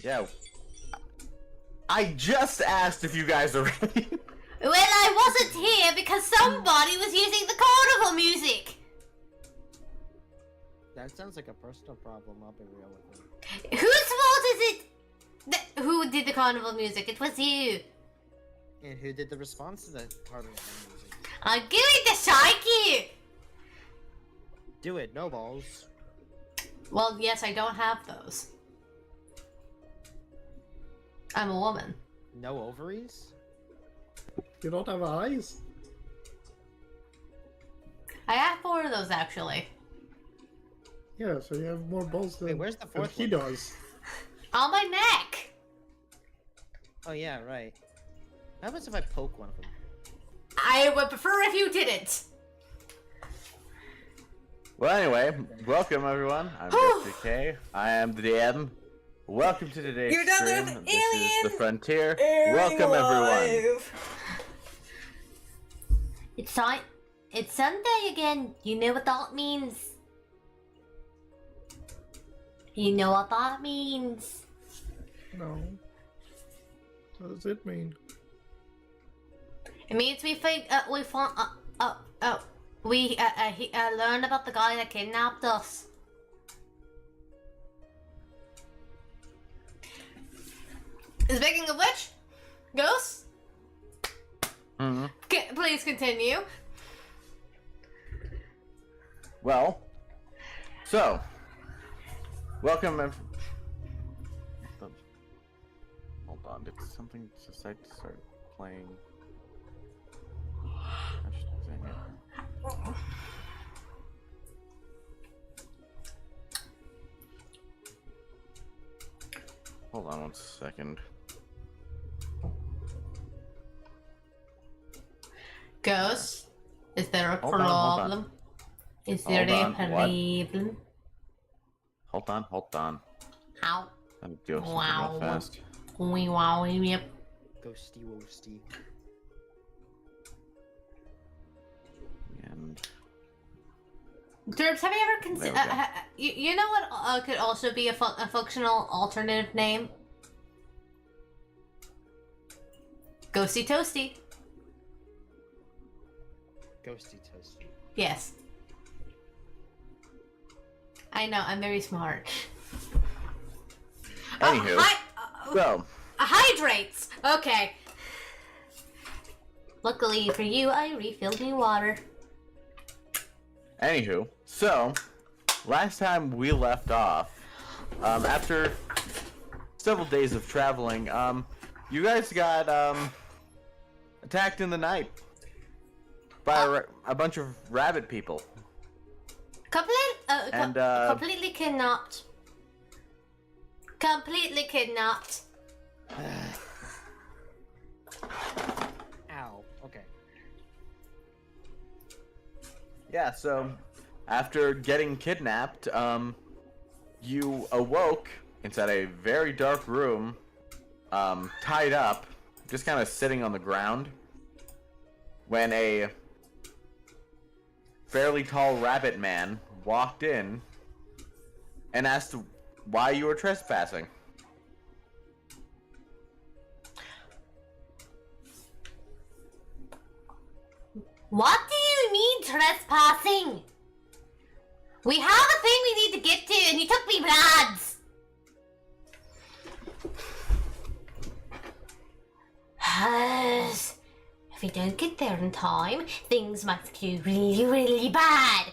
Yeah. I just asked if you guys are ready. Well, I wasn't here because somebody was using the carnival music. That sounds like a personal problem. I'll be real with you. Whose fault is it? Who did the carnival music? It was you. And who did the response to the carnival music? I'm going to strike you. Do it, no balls. Well, yes, I don't have those. I'm a woman. No ovaries? You don't have eyes? I have 4 of those, actually. Yeah, so you have more balls than, Wait, where's the than fourth he one? does. On my neck. Oh yeah, right. How about if I poke one of them? I would prefer if you didn't. Well, anyway, welcome everyone. I'm Mr. K. I am the DM. Welcome to today's You're down there stream. with This is alien the Frontier. Welcome everyone. It's Sunday again. You know what that means. You know what that means. No. What does it mean? It means we learned about the guy that kidnapped us. Speaking of which, Ghost, please continue. Well, so welcome. Hold on, did something decide to start playing? Gosh, dang it. Hold on 1 second. Ghost, is there a Hold on, hold on. problem? Is there Hold a on, what? problem? Hold on. How? Let me do something Wow. real fast. Wee wow, yep. Ghosty woasty. And Derbs, have you ever There we considered? go. You know what could also be a functional alternative name? Ghosty Toasty. Ghosty toasty. Yes. I know, I'm very smart. Anywho, so Hydrates! Okay. Luckily for you, I refilled me water. Anywho, so last time we left off, after several days of traveling, you guys got attacked in the night by a bunch of rabbit people. Completely kidnapped. Completely kidnapped. Ow. Okay. Yeah, so after getting kidnapped, you awoke inside a very dark room, tied up, just kind of sitting on the ground, when a fairly tall rabbit man walked in and asked why you were trespassing. What do you mean trespassing? We have a thing we need to get to, and you took me bloods. If we don't get there in time, things might go really, really bad.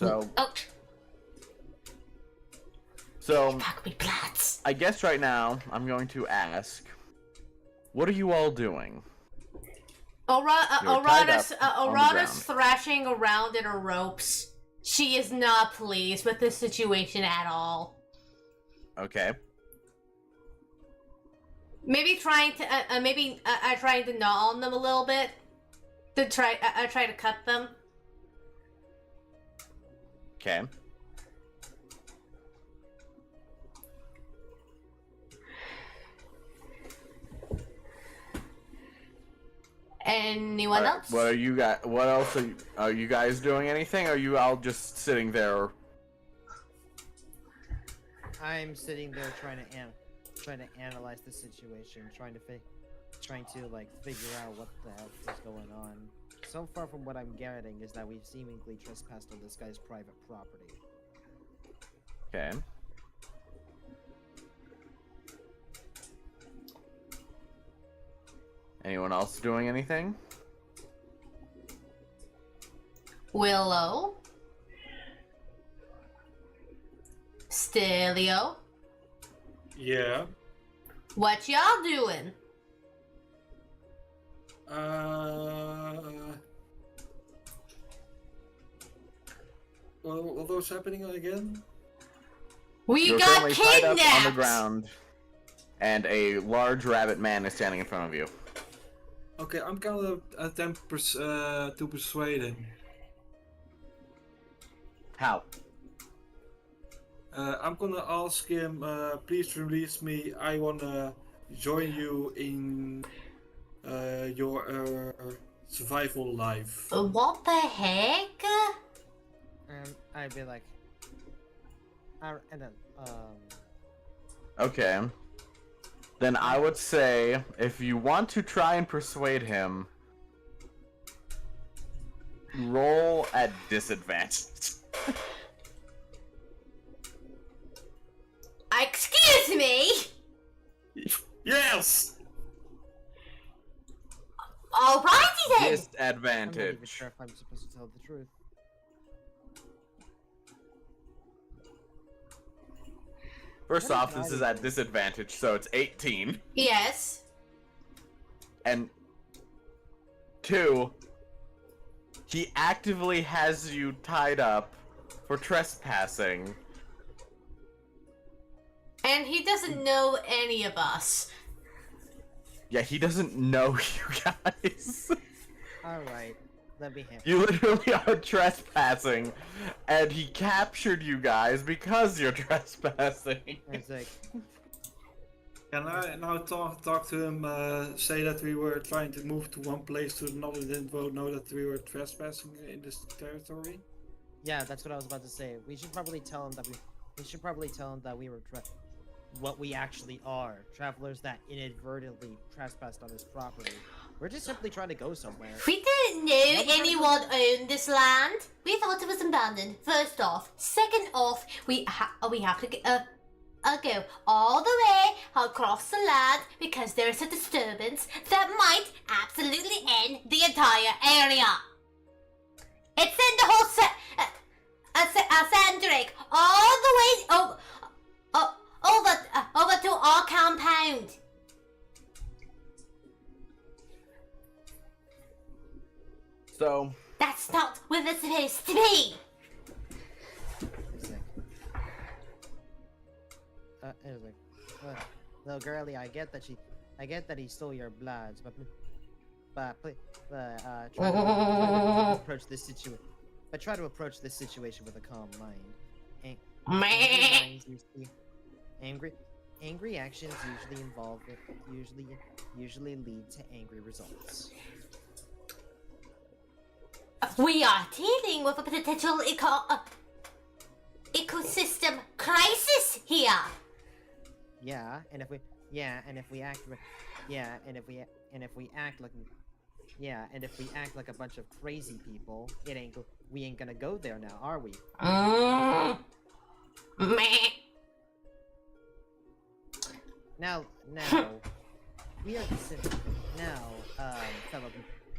So Fuck me bloods. I guess right now I'm going to ask, what are you all doing? Orada's thrashing around in her ropes. She is not pleased with the situation at all. Okay. Maybe trying to trying to gnaw on them a little bit to try to cut them. Okay. Anyone else? What are you guys? What else are you guys doing? Anything? Or are you all just sitting there? I'm sitting there trying to analyze the situation, trying to like figure out what the hell is going on. So far from what I'm getting is that we've seemingly trespassed on this guy's private property. Okay. Anyone else doing anything? Willow? Stelio? Yeah. What y'all doing? What was happening again? We You're got currently tied up kidnapped! on the ground, and a large rabbit man is standing in front of you. Okay, I'm gonna attempt to persuade him. How? I'm gonna ask him, please release me. I wanna join you in your survival life. What the heck? I'd be like, and then Okay. Then I would say, if you want to try and persuade him, roll at disadvantage. Excuse me? Yes! Alrighty then! I'm not even Disadvantage. sure if I'm supposed to tell the truth. First off, this is at disadvantage, so it's 18. Yes. And 2, he actively has you tied up for trespassing. And he doesn't know any of us. Yeah, he doesn't know you guys. Alright, let me handle You literally are trespassing, and he captured you guys because you're trespassing. It's like, Can I now talk to him, say that we were trying to move to one place to another, didn't know that we were trespassing in this territory? yeah, that's what I was about to say. We should probably tell him that we were what we actually are. Travelers that inadvertently trespassed on his property. We're just simply trying to go somewhere. We didn't know anyone owned this land. We thought it was abandoned, first off. Second off, we have to go all the way across the land because there is a disturbance that might absolutely end the entire area. It sent the whole Sandrake all the way over to our compound. So, That's not where it's supposed to be. It's like, little girlie, I get that he stole your bloods, but try to approach this situation with a calm mind. Angry actions usually lead to angry results. We are dealing with a potential ecosystem crisis here. And if we act like a bunch of crazy people, we ain't gonna go there now, are we? Meh. Now, we are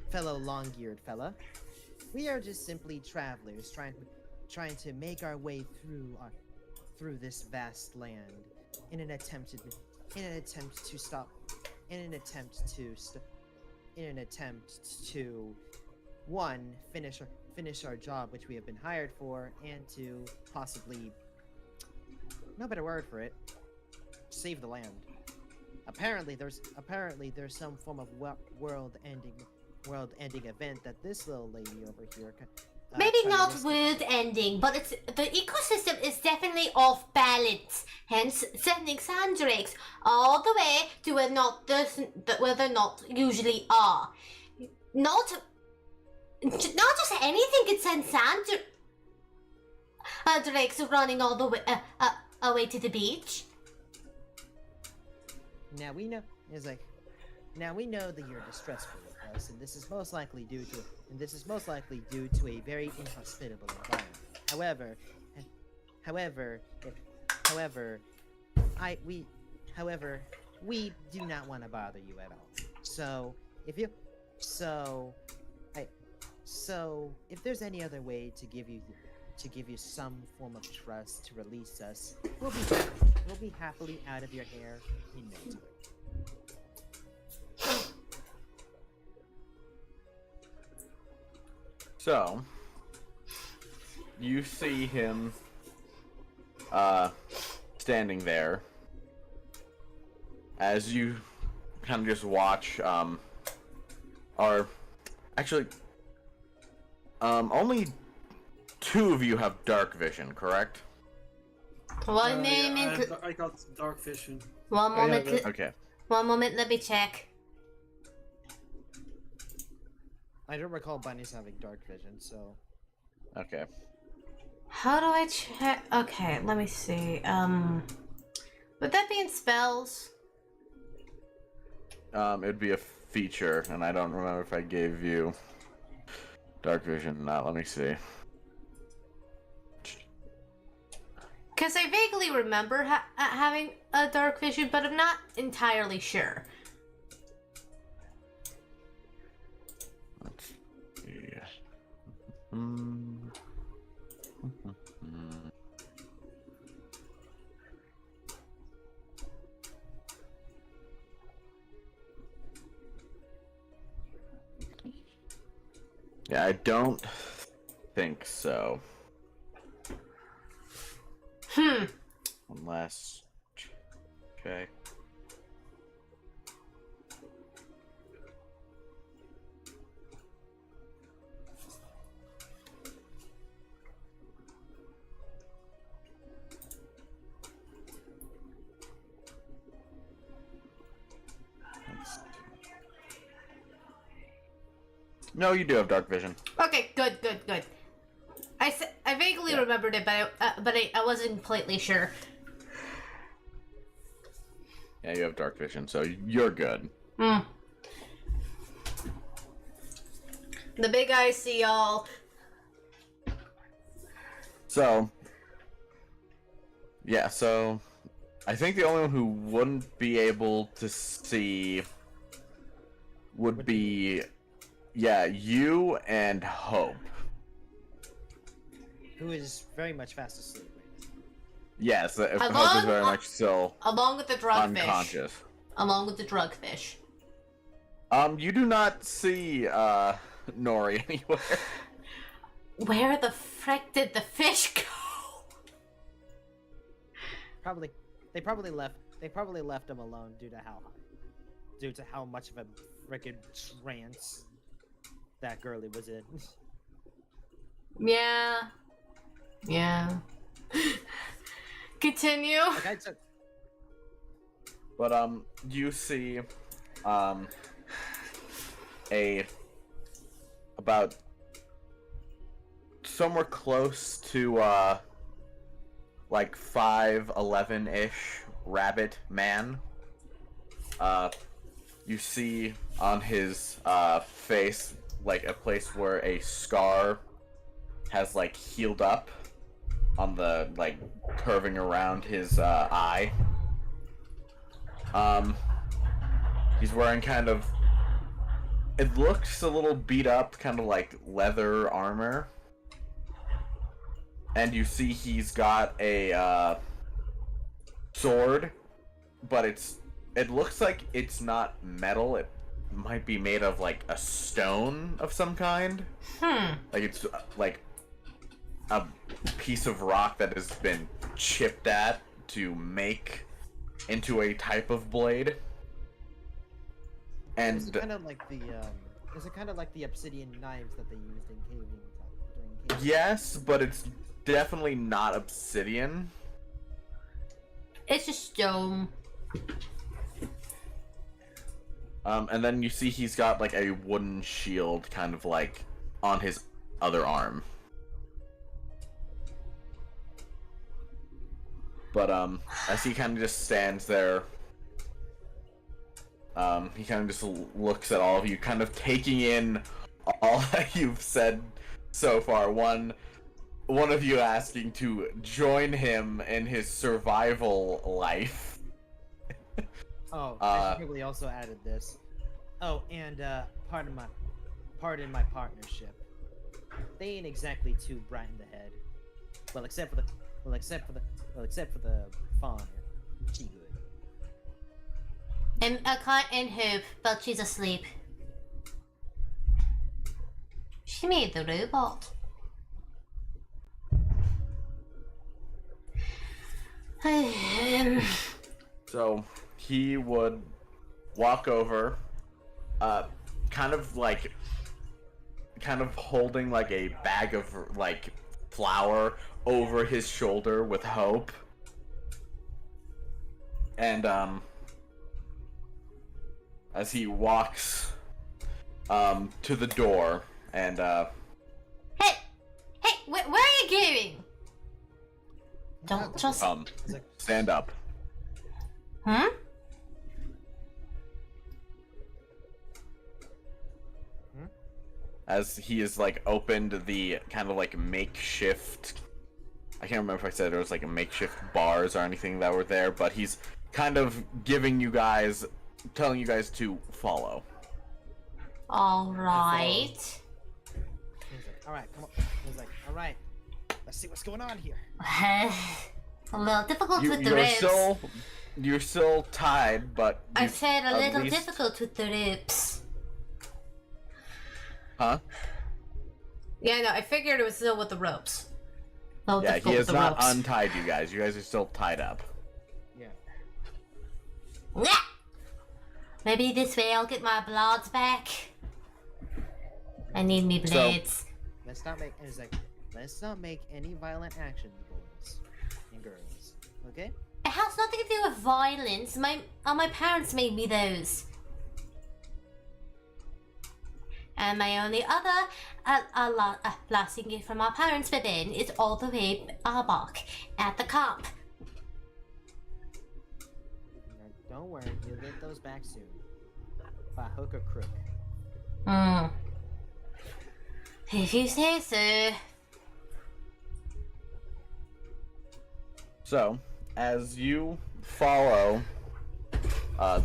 fellow long-eared fella. We are just simply travelers trying to make our way through this vast land in an attempt to one, finish our job which we have been hired for, and to possibly, no better word for it, save the land. Apparently there's some form of world-ending event that this little lady over here Maybe trying to not risk- world ending, but the ecosystem is definitely off balance. Hence, sending sandrakes all the way to where they're not usually are. not just anything could send sand drakes running all the way away to the beach. Now we know. It's like, now we know that you're distressful with us, and this is most likely due to a very inhospitable environment. However, we do not want to bother you at all. So if there's any other way to give you some form of trust to release us, we'll be happily out of your hair in no time. So, you see him, standing there, as you kind of just watch, only 2 of you have dark vision, correct? One moment. I got dark vision. One moment. Okay. One moment. Let me check. I don't recall bunnies having dark vision, so... Okay. How do I check? Okay, let me see. Would that be in spells? It'd be a feature, and I don't remember if I gave you dark vision or not. Let me see. Because I vaguely remember having a dark vision, but I'm not entirely sure. Let's see. Yeah, I don't think so. One last check. No, you do have dark vision. Okay, good. I vaguely remembered it, but I wasn't completely sure. Yeah, you have dark vision, so you're good. The big eyes see all. So, yeah, so I think the only one who wouldn't be able to see would be, yeah, you and Hope. Who is very much fast asleep right now. Yes, Hope is very much still Along with the drugfish. unconscious. Along with the drugfish. You do not see Nori anywhere. Where the frick did the fish go? They probably left him alone due to how much of a frickin' trance that girlie was in. Yeah. Continue. Like But you see about somewhere close to like 5'11" rabbit man. You see on his face like a place where a scar has like healed up on the like curving around his eye. He's wearing kind of, it looks a little beat up, kind of like leather armor. And you see he's got a sword, but it looks like it's not metal. It might be made of like a stone of some kind. Like it's like a piece of rock that has been chipped at to make into a type of blade. And is it kind of like the obsidian knives that they used in caving during caving? yes, but it's definitely not obsidian. It's a stone. And then you see he's got like a wooden shield kind of like on his other arm. But as he kind of just stands there, he kind of just looks at all of you, kind of taking in all that you've said so far. One of you asking to join him in his survival life. Oh, I should probably also added this. Oh, and pardon my partnership. They ain't exactly too bright in the head. Well, except for the fawn. She good. And I can't hope, but she's asleep. She made the robot. So he would walk over, kind of holding like a bag of like flour over his shoulder with hope, and as he walks to the door and Hey, where are you going? Don't just. stand up. Hmm? As he is like opened the kind of like makeshift, I can't remember if I said there was like a makeshift bars or anything that were there, but he's kind of telling you guys to follow. All right. He's like, all right, come on. He's like, all right, let's see what's going on here. A little difficult with the ropes. You're still tied, but I said a little least... difficult with the ropes. Huh? Yeah, no, I figured it was still with the ropes. Yeah, he has not ropes. untied you guys. You guys are still tied up. Yeah. Yeah. Maybe this way I'll get my bloods back. I need me blades. Let's not make. And it's like, let's not make any violent actions, boys and girls. Okay? It has nothing to do with violence. My parents made me those. And my only other lasting gift from my parents for Ben is all the way back at the camp. Don't worry, you'll get those back soon. By hook or crook. If you say so. So, as you follow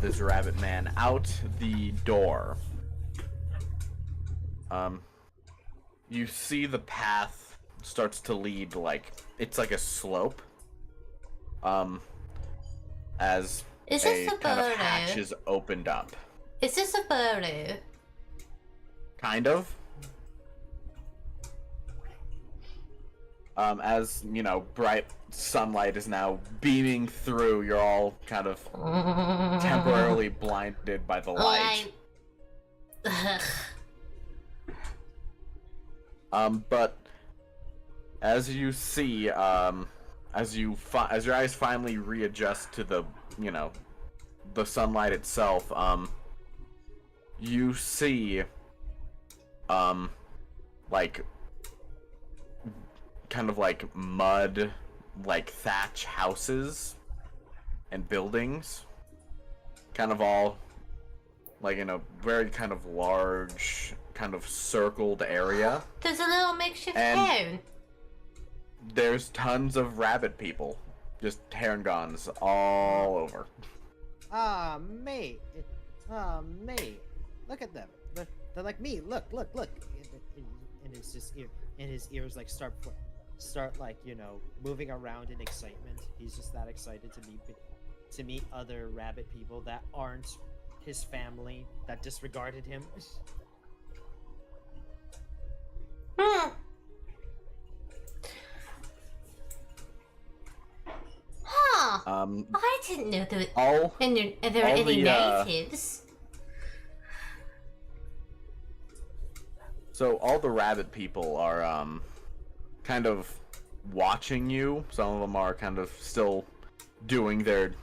this rabbit man out the door, you see the path starts to lead, like, it's like a slope, as Is a this a kind of burrow? hatch is opened up. Is this a burrow? Kind of. As, you know, bright sunlight is now beaming through, you're all kind of temporarily blinded by the light. But as you see, as your eyes finally readjust to the, you know, the sunlight itself, you see, like, kind of like mud, like thatch houses and buildings, kind of all like in a very kind of large, kind of circled area. There's a little makeshift And- town. There's tons of rabbit people, just herringons all over. Ah, mate. Mate. Look at them. They're like me. Look. And it's just and his ears like start like, you know, moving around in excitement. He's just that excited to meet other rabbit people that aren't his family, that disregarded him. Huh. I didn't know there were any natives. So all the rabbit people are kind of watching you. Some of them are kind of still doing their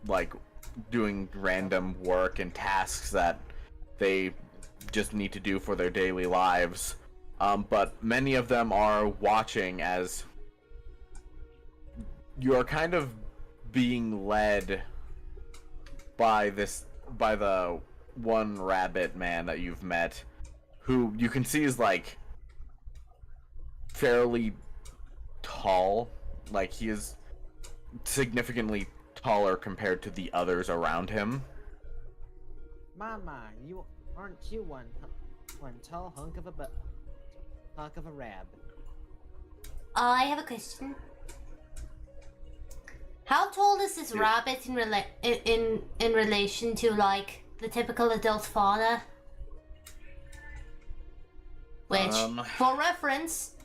like doing random work and tasks that they just need to do for their daily lives. But many of them are watching as you are kind of being led by the one rabbit man that you've met, who you can see is like fairly tall. Like, he is significantly taller compared to the others around him. Mama, aren't you one tall hunk of a rab? I have a question. How tall is this rabbit in relation to, like, the typical adult fauna? Which, for reference,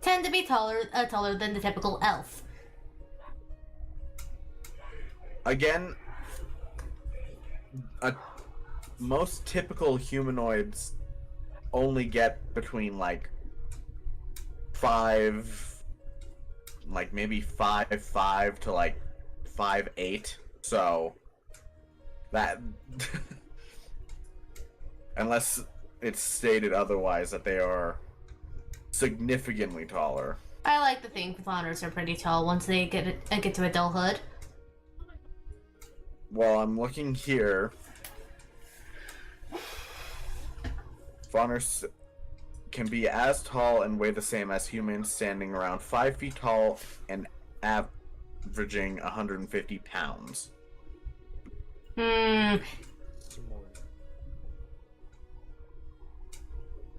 tend to be taller than the typical elf. Again, most typical humanoids only get between like 5, like maybe 5'5" to like 5'8". So that, unless it's stated otherwise, that they are significantly taller. I like to think fauners are pretty tall once they get to adulthood. Well, I'm looking here. Fauners can be as tall and weigh the same as humans, standing around 5 feet tall and averaging 150 pounds.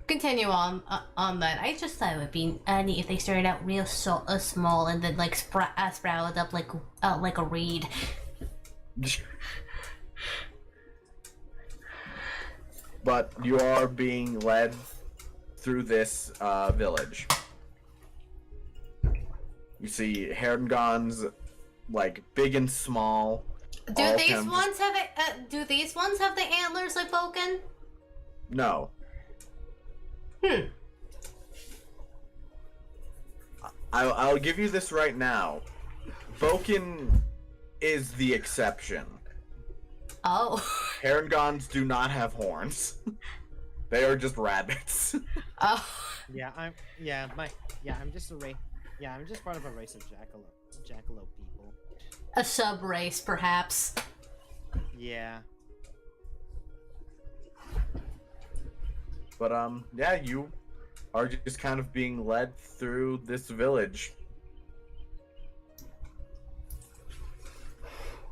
Continue on that. I just thought it would be neat if they started out real small and then like sprouted up like a reed. But you are being led through this village. You see Herngons, like big and small. Do these ones have the antlers like Vulcan? No. I'll give you this right now. Vulcan is the exception. Oh. Herngons do not have horns. They are just rabbits. Oh. I'm just part of a race of jackalope people. A sub-race, perhaps. Yeah. But yeah, you are just kind of being led through this village.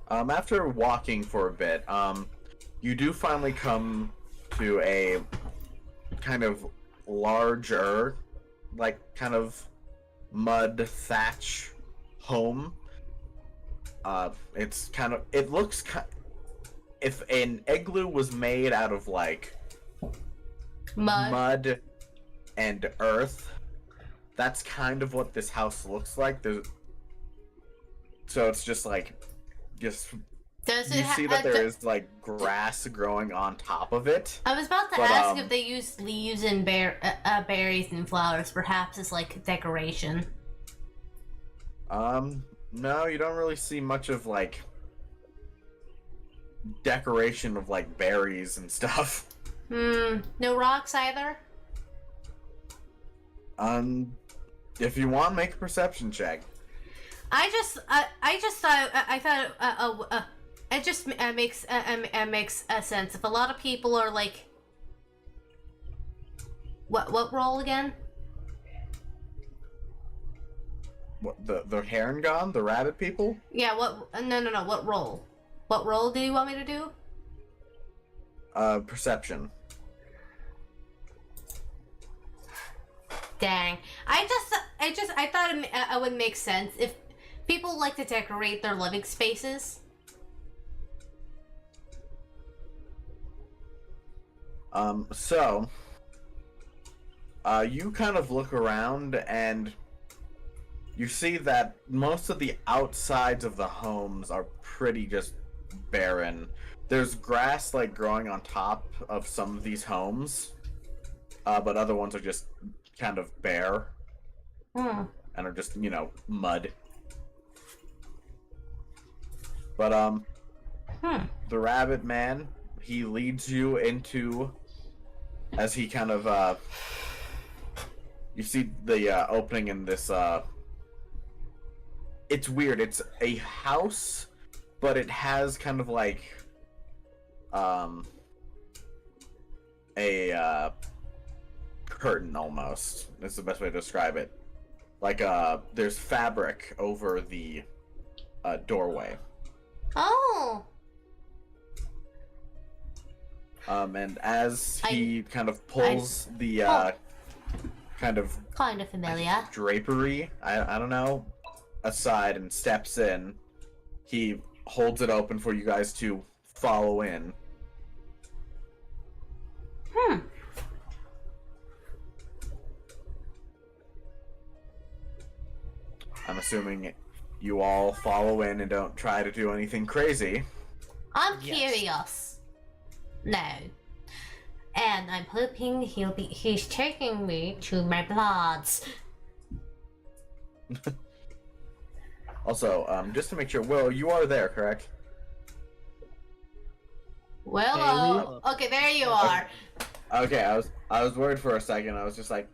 After walking for a bit, you do finally come to a kind of larger, like, kind of mud thatch home. It's kind of, it looks if an igloo was made out of, like, mud and earth, that's kind of what this house looks like. So it's just like, you see that there is like grass growing on top of it. I was about to ask if they use leaves and berries and flowers, perhaps as like decoration. No, you don't really see much of like decoration of like berries and stuff. No rocks either? If you want, make a perception check. I thought it just makes a sense. If a lot of people are like, what role again? What, the Herringon, the rabbit people? Yeah. No. What role? What role do you want me to do? Perception. Dang. I thought it would make sense if people like to decorate their living spaces. You kind of look around and you see that most of the outsides of the homes are pretty just barren. There's grass like growing on top of some of these homes, but other ones are just kind of bare and are just, mud. But the rabbit man, he leads you into, as he kind of, you see the opening in this, it's weird. It's a house, but it has kind of like, a curtain almost. That's the best way to describe it. Like, there's fabric over the doorway. Oh. And as he kind of pulls the kind of familiar. drapery, I don't know, aside and steps in, he holds it open for you guys to follow in. I'm assuming you all follow in and don't try to do anything crazy. I'm Yes. curious. No. And I'm hoping he's taking me to my bloods. Also, just to make sure, Will, you are there, correct? Well, okay, there you are. Okay, I was worried for a second. I was just like,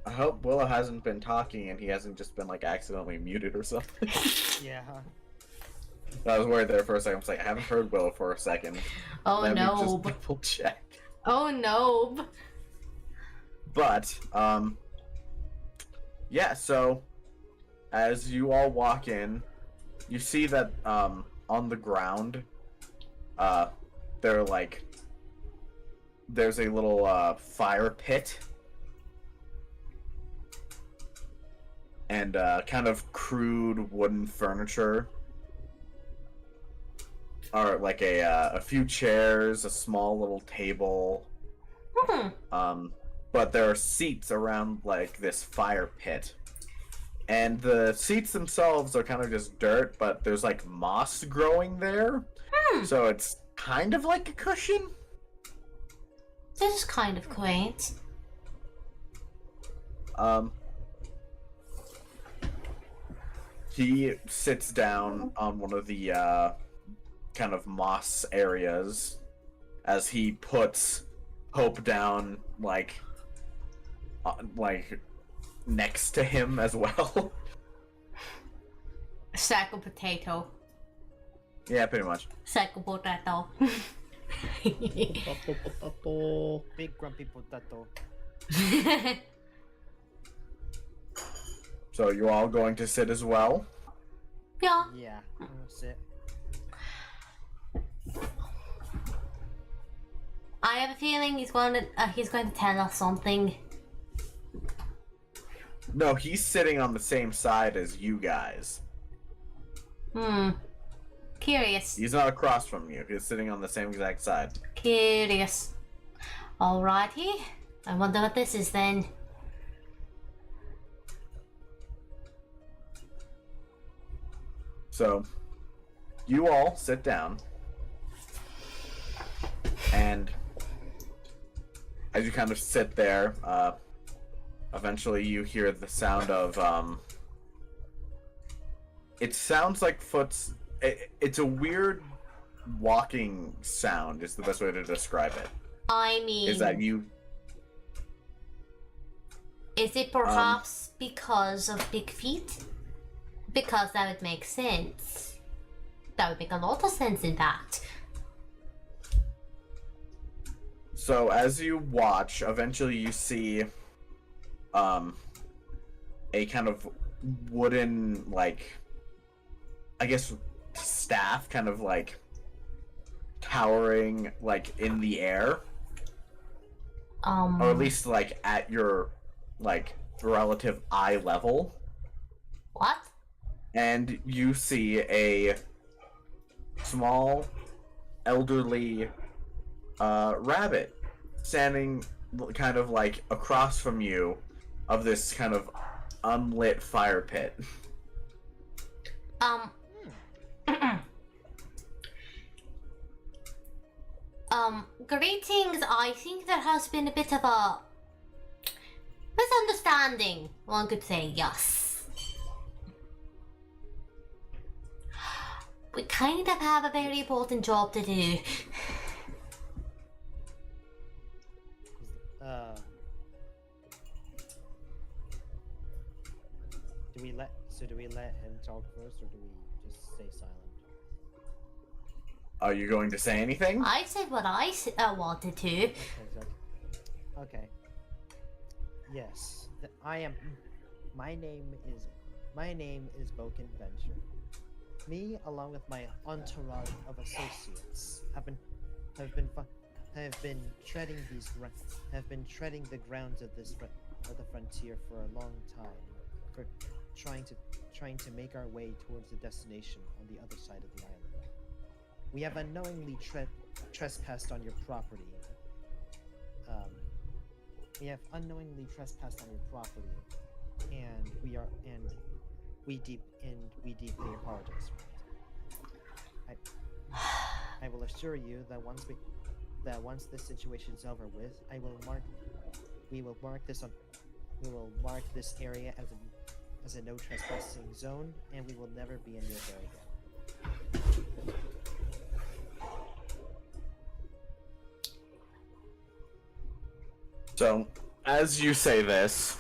I hope Willow hasn't been talking and he hasn't just been like accidentally muted or something. Yeah. I was worried there for a second. I was like, I haven't heard Willow for a second. Oh Let me no. just double check. Oh no. But, yeah, so as you all walk in, you see that on the ground, there's a little fire pit and kind of crude wooden furniture, or like a few chairs, a small little table. But there are seats around like this fire pit. And the seats themselves are kind of just dirt, but there's like moss growing there. So it's kind of like a cushion. This is kind of quaint. He sits down on one of the kind of moss areas as he puts Hope down like next to him as well. Sack of potato. Yeah, pretty much. Sack of potato. Potato. Big grumpy potato. So you're all going to sit as well? Yeah. Yeah. That's it. I have a feeling he's going to tell us something. No, he's sitting on the same side as you guys. Curious. He's not across from you. He's sitting on the same exact side. Curious. Alrighty. I wonder what this is then. So, you all sit down, and as you kind of sit there, eventually you hear the sound of, it sounds like it's a weird walking sound, is the best way to describe it. I mean... Is that you... Is it perhaps because of big feet? Because that would make sense. That would make a lot of sense, in fact. So as you watch, eventually you see a kind of wooden, like, I guess, staff kind of like towering like in the air. Or at least like at your like relative eye level. What? And you see a small elderly rabbit standing kind of like across from you of this kind of unlit fire pit. Greetings. I think there has been a bit of a misunderstanding, one could say, yes. We kind of have a very important job to do. Do we let him talk first, or do we just stay silent? Are you going to say anything? I said what I wanted to. Okay. Yes, My name is Boken Venture. Me, along with my entourage of associates, have been treading the grounds of the frontier for a long time, for trying to make our way towards the destination on the other side of the island. We have unknowingly trespassed on your property. And we deeply apologize for it. I will assure you that once this situation's over with, we will mark this area as a no trespassing zone, and we will never be in your area again. So, as you say this,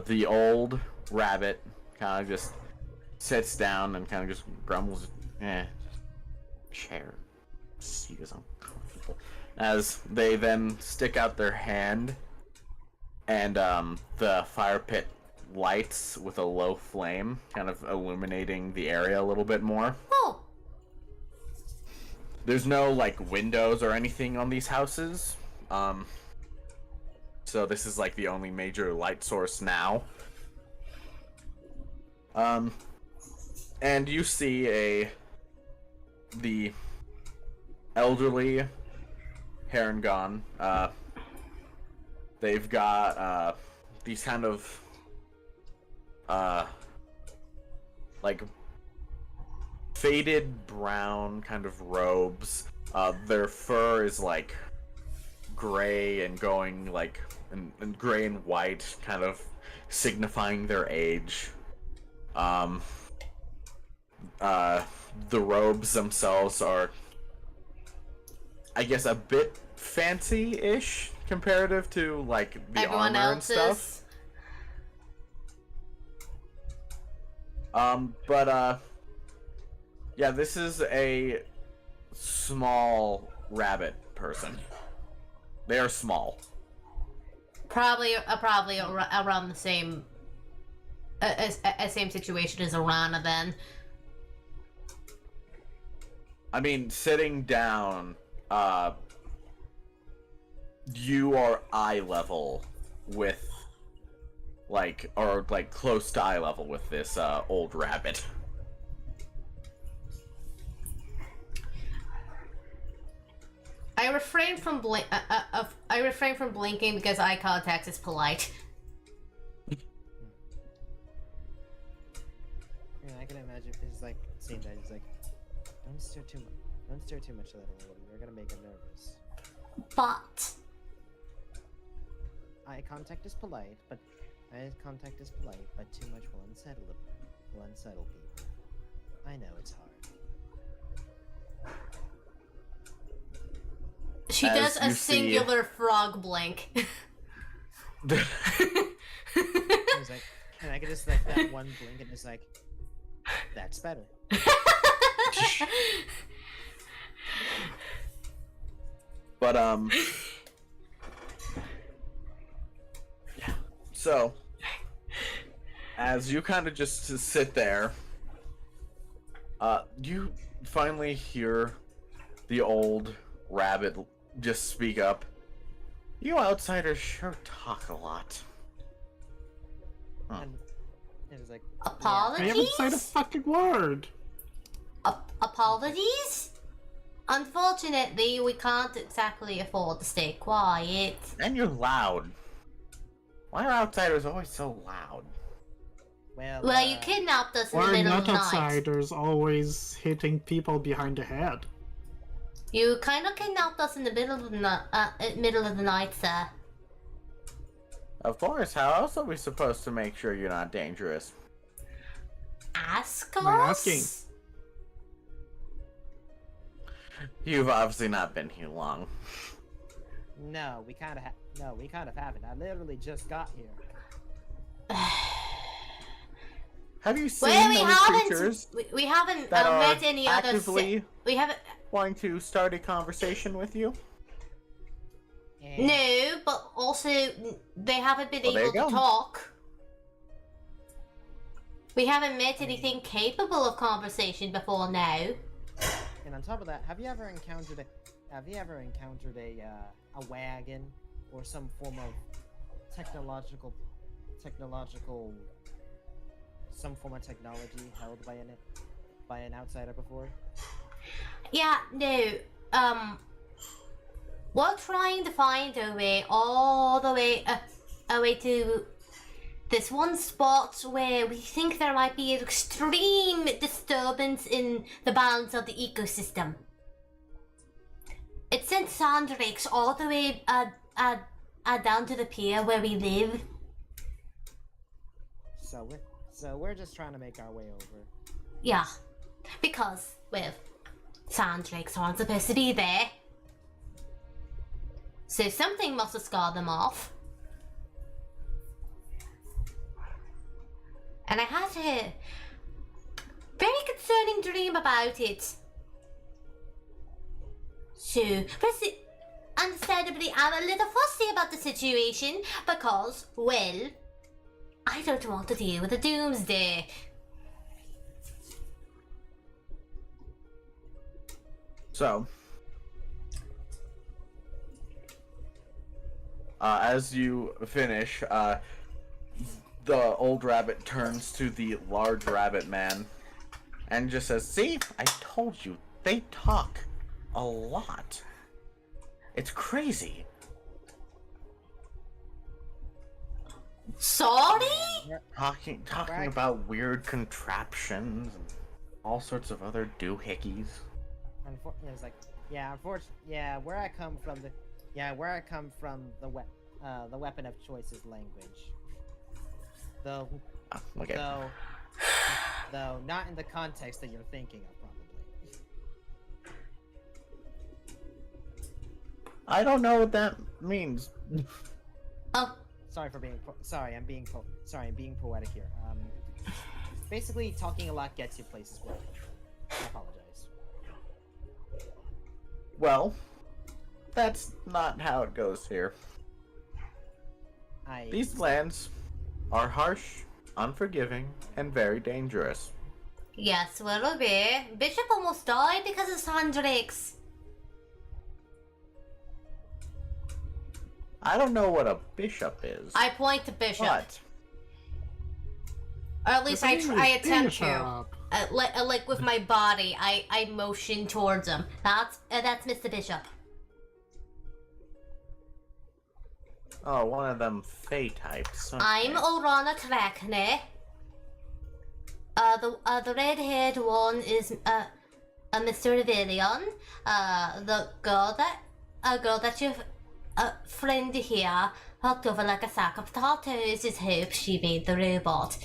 the old rabbit kind of just sits down and kind of just grumbles, chair. He is uncomfortable. As they then stick out their hand, and the fire pit lights with a low flame, kind of illuminating the area a little bit more. Oh. There's no, like, windows or anything on these houses. So this is, like, the only major light source now. And you see the elderly Harengon. They've got, these kind of, like, faded brown kind of robes. Their fur is like gray and going like and gray and white, kind of signifying their age. The robes themselves are, I guess, a bit fancy-ish comparative to like the Everyone armor else's. and stuff. Yeah, this is a small rabbit person. They are small. Probably around the same same situation as Arana then. I mean, sitting down, you are eye level with, like, or like close to eye level with this old rabbit. I refrain from blinking because eye contact is polite. Yeah, I can imagine it's like same time. It's like, don't stare too much at that old lady. You're gonna make her nervous. But Eye contact is polite, but too much will unsettle people. I know it's hard. she As does a you see- singular frog blink. It's like, and I can just like that one blink, and it's like, that's better. But yeah. So, as you kind of just sit there, you finally hear the old rabbit just speak up. You outsiders sure talk a lot. Huh. And it's like, Apologies? I haven't said a fucking word. Apologies? Unfortunately, we can't exactly afford to stay quiet. And you're loud. Why are outsiders always so loud? Well, you kidnapped us in the Why are middle of not the night. outsiders always hitting people behind the head? You kind of kidnapped us in the middle of the night, sir. Of course, how else are we supposed to make sure you're not dangerous? ask Am I us? asking? You've obviously not been here long. No, we kind of haven't. I literally just got here. Have you seen Well, we any haven't. creatures We haven't that are met any other. actively We haven't. wanting to start a conversation with you? And No, but also they haven't been Well, there able you to go. talk. We haven't met anything capable of conversation before now. And on top of that, have you ever encountered a wagon or some form of technological technology held by an outsider before? Yeah, no. We're trying to find a way all the way away to this one spot where we think there might be an extreme disturbance in the balance of the ecosystem. It sent sandrakes all the way down to the pier where we live. So we're just trying to make our way over. Yeah, because, well, sandrakes aren't supposed to be there. So something must have scarred them off. And I had a very concerning dream about it. So, understandably, I'm a little fussy about the situation because, well, I don't want to deal with the doomsday. So, as you finish, the old rabbit turns to the large rabbit man and just says, "See, I told you, they talk a lot. It's crazy." Sorry? Talking Right. about weird contraptions and all sorts of other doohickeys. It's like, where I come from, the weapon of choice is language. Though Okay. though not in the context that you're thinking of, probably. I don't know what that means. Oh, I'm being poetic here. Basically, talking a lot gets you places where I apologize. Well, that's not how it goes here. These lands are harsh, unforgiving, and very dangerous. yes, we're aware. Bishop almost died because of sandrakes. I don't know what a bishop is, I point to Bishop. but Or at least I attempt to. Bishop. Like with my body, I motion towards him. That's Mr. Bishop. oh, one of them Fey types. Okay. I'm Orana Trakne. The red-haired one is Mr. Revelion. The girl that your friend here hooked over like a sack of potatoes is Hope. She made the robot.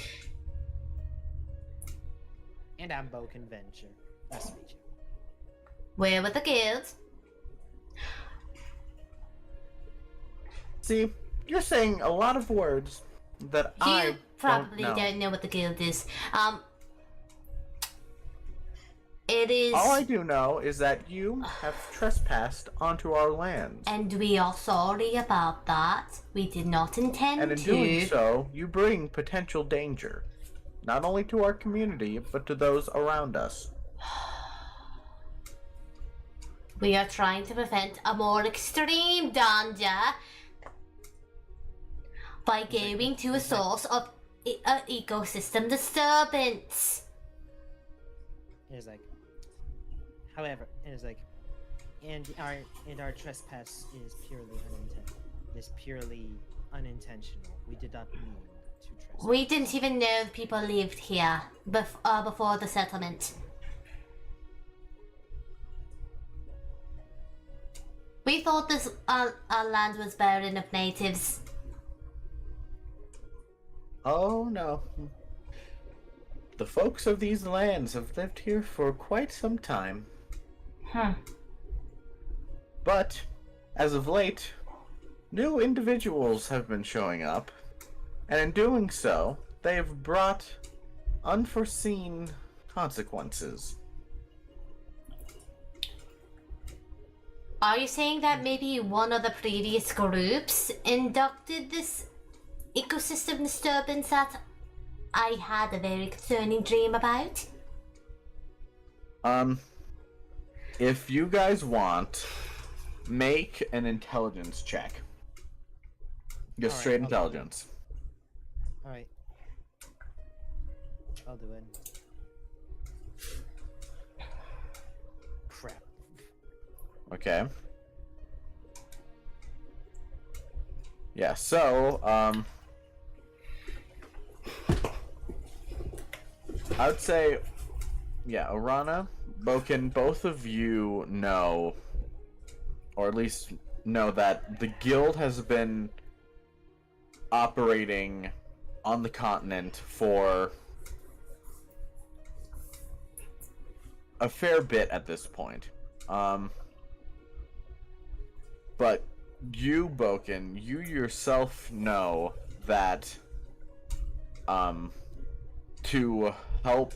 And I'm Bo Convention. Nice to meet you. We're with the guild. See, you're saying a lot of words that I You probably don't know. don't know what the guild is. It is, All I do know is that you have trespassed onto our lands. and we are sorry about that. We did not intend And in to. doing so, you bring potential danger. Not only to our community, but to those around us. We are trying to prevent a more extreme danger by going to a source of ecosystem disturbance. It is like, however, it is like, and our trespass is purely unintentional. We did not mean to trespass. We didn't even know people lived here before the settlement. We thought this our land was barren of natives. Oh no. the folks of these lands have lived here for quite some time. But, as of late, new individuals have been showing up, and in doing so, they have brought unforeseen consequences. Are you saying that maybe one of the previous groups inducted this ecosystem disturbance that I had a very concerning dream about? If you guys want, make an intelligence check. Just Alright, straight I'll- intelligence. Alright. I'll do it. Crap. Okay. Yeah, so, I would say, yeah, Orana, Boken, both of you know, or at least know that the guild has been operating on the continent for a fair bit at this point. But you, Boken, you yourself know that, to help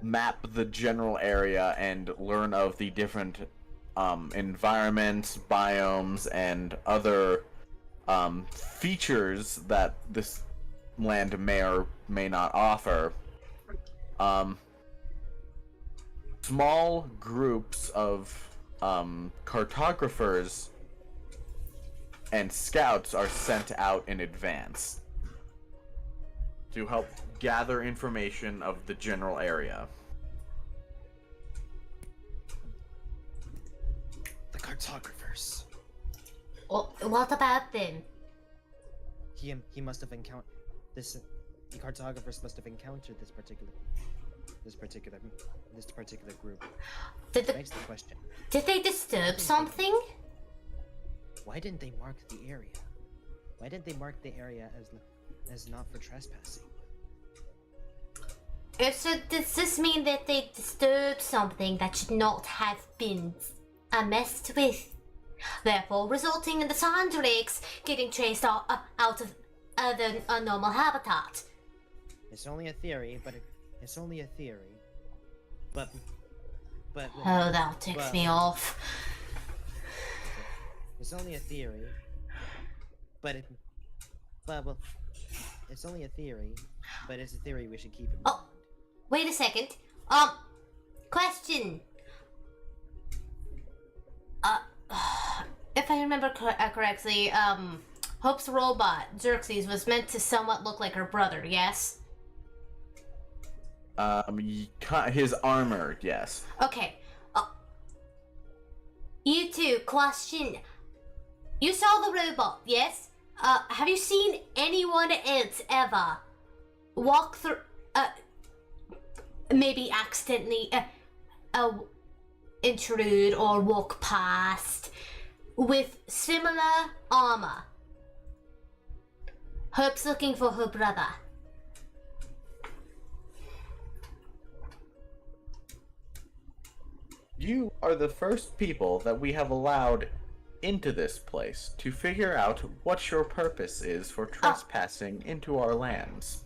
map the general area and learn of the different, environments, biomes, and other, features that this land may or may not offer, small groups of, cartographers and scouts are sent out in advance to help gather information of the general area. The cartographers. Well, what about them? He must have encountered this. The cartographers must have encountered this particular group. Did, Begs the question: did they disturb something? why didn't they mark the area? Why didn't they mark the area as not for trespassing? So does this mean that they disturbed something that should not have been messed with? Therefore, resulting in the sandrakes getting chased out of a normal habitat. It's only a theory, but it's only a theory. But Oh, that ticks but- me off. it's only a theory. Well, it's only a theory, but it's a theory we should keep in mind. Oh, wait a second. Question. If I remember correctly, Hope's robot, Xerxes, was meant to somewhat look like her brother, yes? His armor, yes. Okay. You two, question. You saw the robot, yes? Have you seen anyone else ever walk through, maybe accidentally, intrude or walk past with similar armor? Hope's looking for her brother. You are the first people that we have allowed into this place to figure out what your purpose is for trespassing into our lands.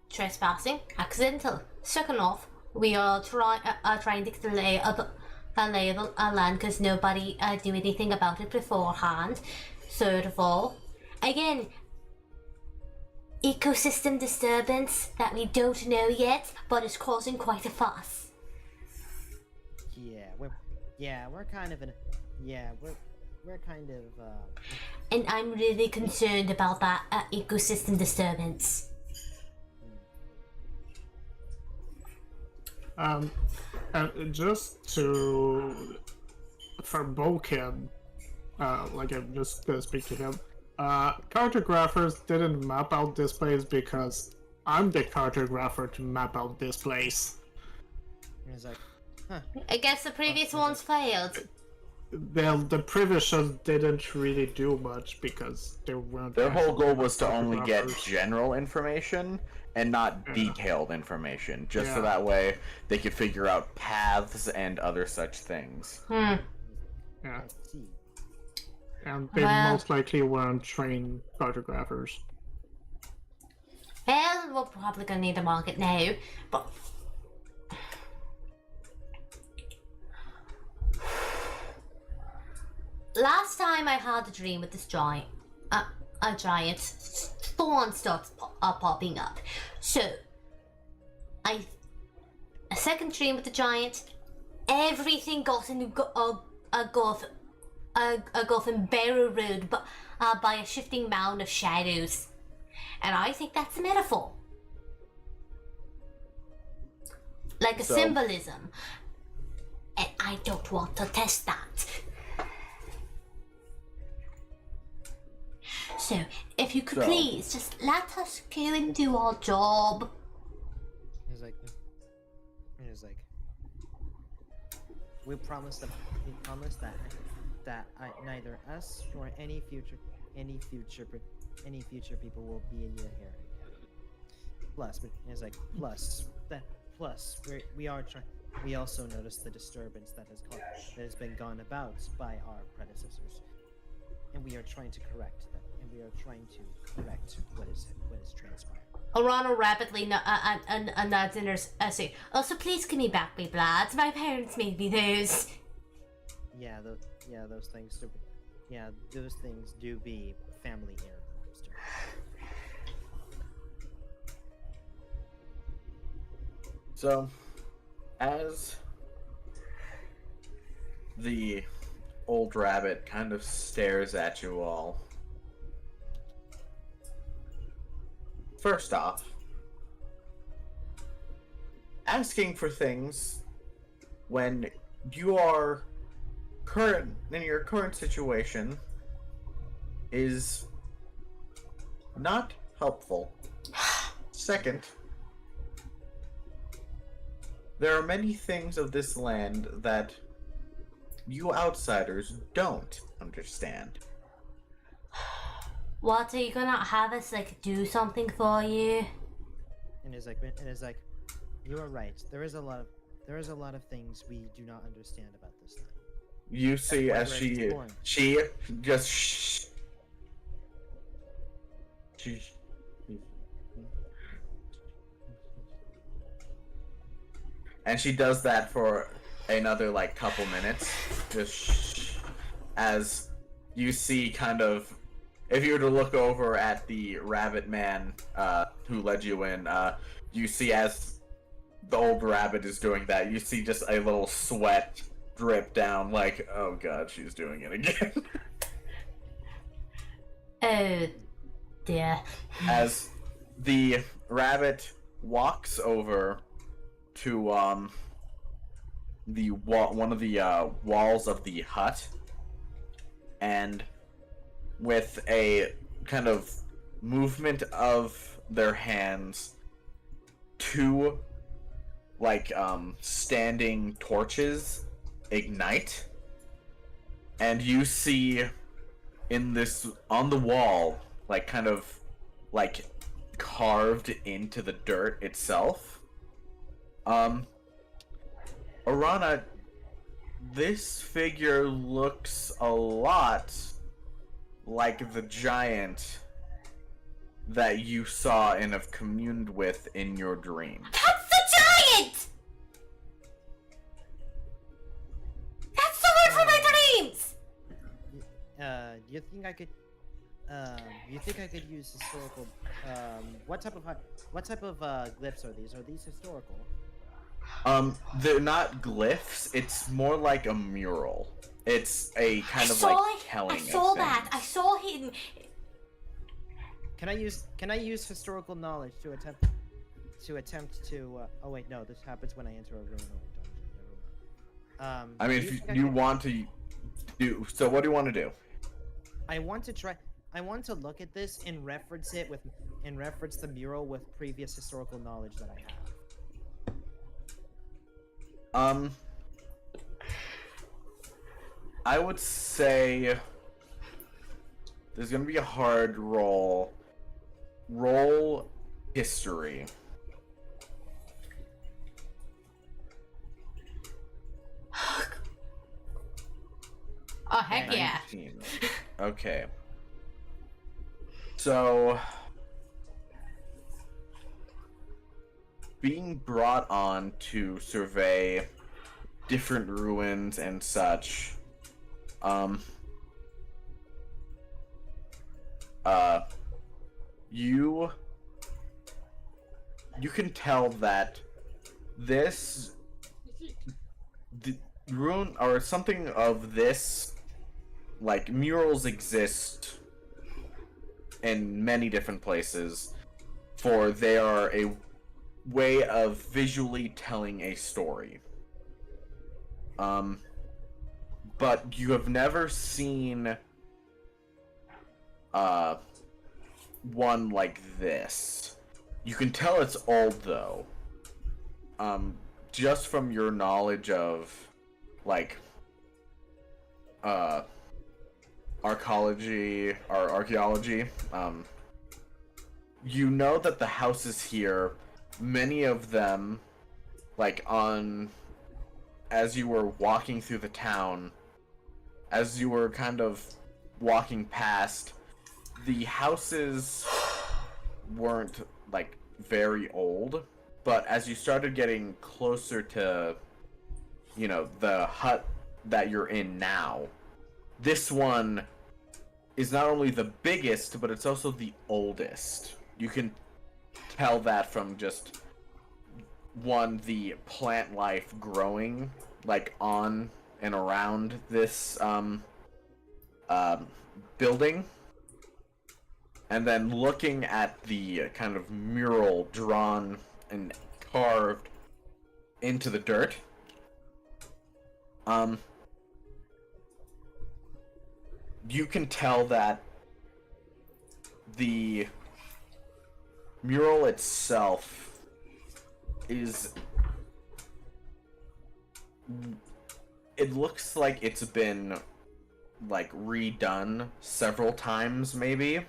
Trespassing, accidental. Second off, we are trying to get the lay of land because nobody do anything about it beforehand. Third of all, again, ecosystem disturbance that we don't know yet, but is causing quite a fuss. We're kind of And I'm really concerned about that ecosystem disturbance. Just for Boken, like I'm just gonna speak to him. Cartographers didn't map out this place because I'm the cartographer to map out this place. it's like, I guess the previous ones failed. The previous shows didn't really do much because they weren't. Their whole actually goal was to only get cartographers. general information, and not detailed information, just so Yeah. that way they could figure out paths and other such things. Yeah. I see. And they Well- most likely weren't trained cartographers. Well, we're probably gonna need a market now, but last time I had a dream with this giant, a giant thorn starts popping up. So, a second dream with the giant, everything got into a gulf and barrel road, but by a shifting mound of shadows. And I think that's a metaphor. Like a So- symbolism. And I don't want to test that. So, if you could So- please just let us go and do our job. He's like, we promise that neither us nor any future people will be in your hearing. Plus, we also noticed the disturbance that has been gone about by our predecessors, and we are trying to correct that. And we are trying to correct what is transpired. Orana rapidly nods in her essay. Also, please give me back my bloods. My parents made me those. Those things do be family heirlooms. So, as the old rabbit kind of stares at you all, first off, asking for things when you are in your current situation is not helpful. Second, there are many things of this land that you outsiders don't understand. What, are you gonna have us, like, do something for you? And is like, you are right. There is a lot of things we do not understand about this land. You see why as we're she just and she does that for another like couple minutes, just as you see kind of, if you were to look over at the rabbit man who led you in, you see as the old rabbit is doing that, you see just a little sweat drip down, like, oh god, she's doing it again. Oh, dear. As the rabbit walks over to one of the walls of the hut, and with a kind of movement of their hands, two standing torches ignite, and you see on the wall, kind of carved into the dirt itself, Arana, this figure looks a lot like the giant that you saw and have communed with in your dream. That's the giant! That's the one from my dreams! Do you think I could use historical? What type of glyphs are these? Are these historical? They're not glyphs. It's more like a mural. It's a kind of telling. I saw of that. I things. saw him. Can I use historical knowledge to attempt to? Oh wait, no. This happens when I enter a room or a dungeon. Never mind. I mean, do if think I you could- want to do so, what do you want to do? I want to look at this and reference the mural with previous historical knowledge that I have. I would say there's gonna be a hard roll. Roll history. Oh, heck yeah. 19. Okay. So, being brought on to survey different ruins and such, you can tell that this the ruin or something of this, like, murals exist in many different places, for they are a way of visually telling a story. But you have never seen one like this. You can tell it's old though. Just from your knowledge of, like, archaeology, you know that the houses here, many of them, like, as you were walking through the town, as you were kind of walking past, the houses weren't, like, very old, but as you started getting closer to, you know, the hut that you're in now, this one is not only the biggest, but it's also the oldest. You can tell that from just, one, the plant life growing, like, on and around this building, and then looking at the kind of mural drawn and carved into the dirt. You can tell that the mural itself is... It looks like it's been, like, redone several times, maybe.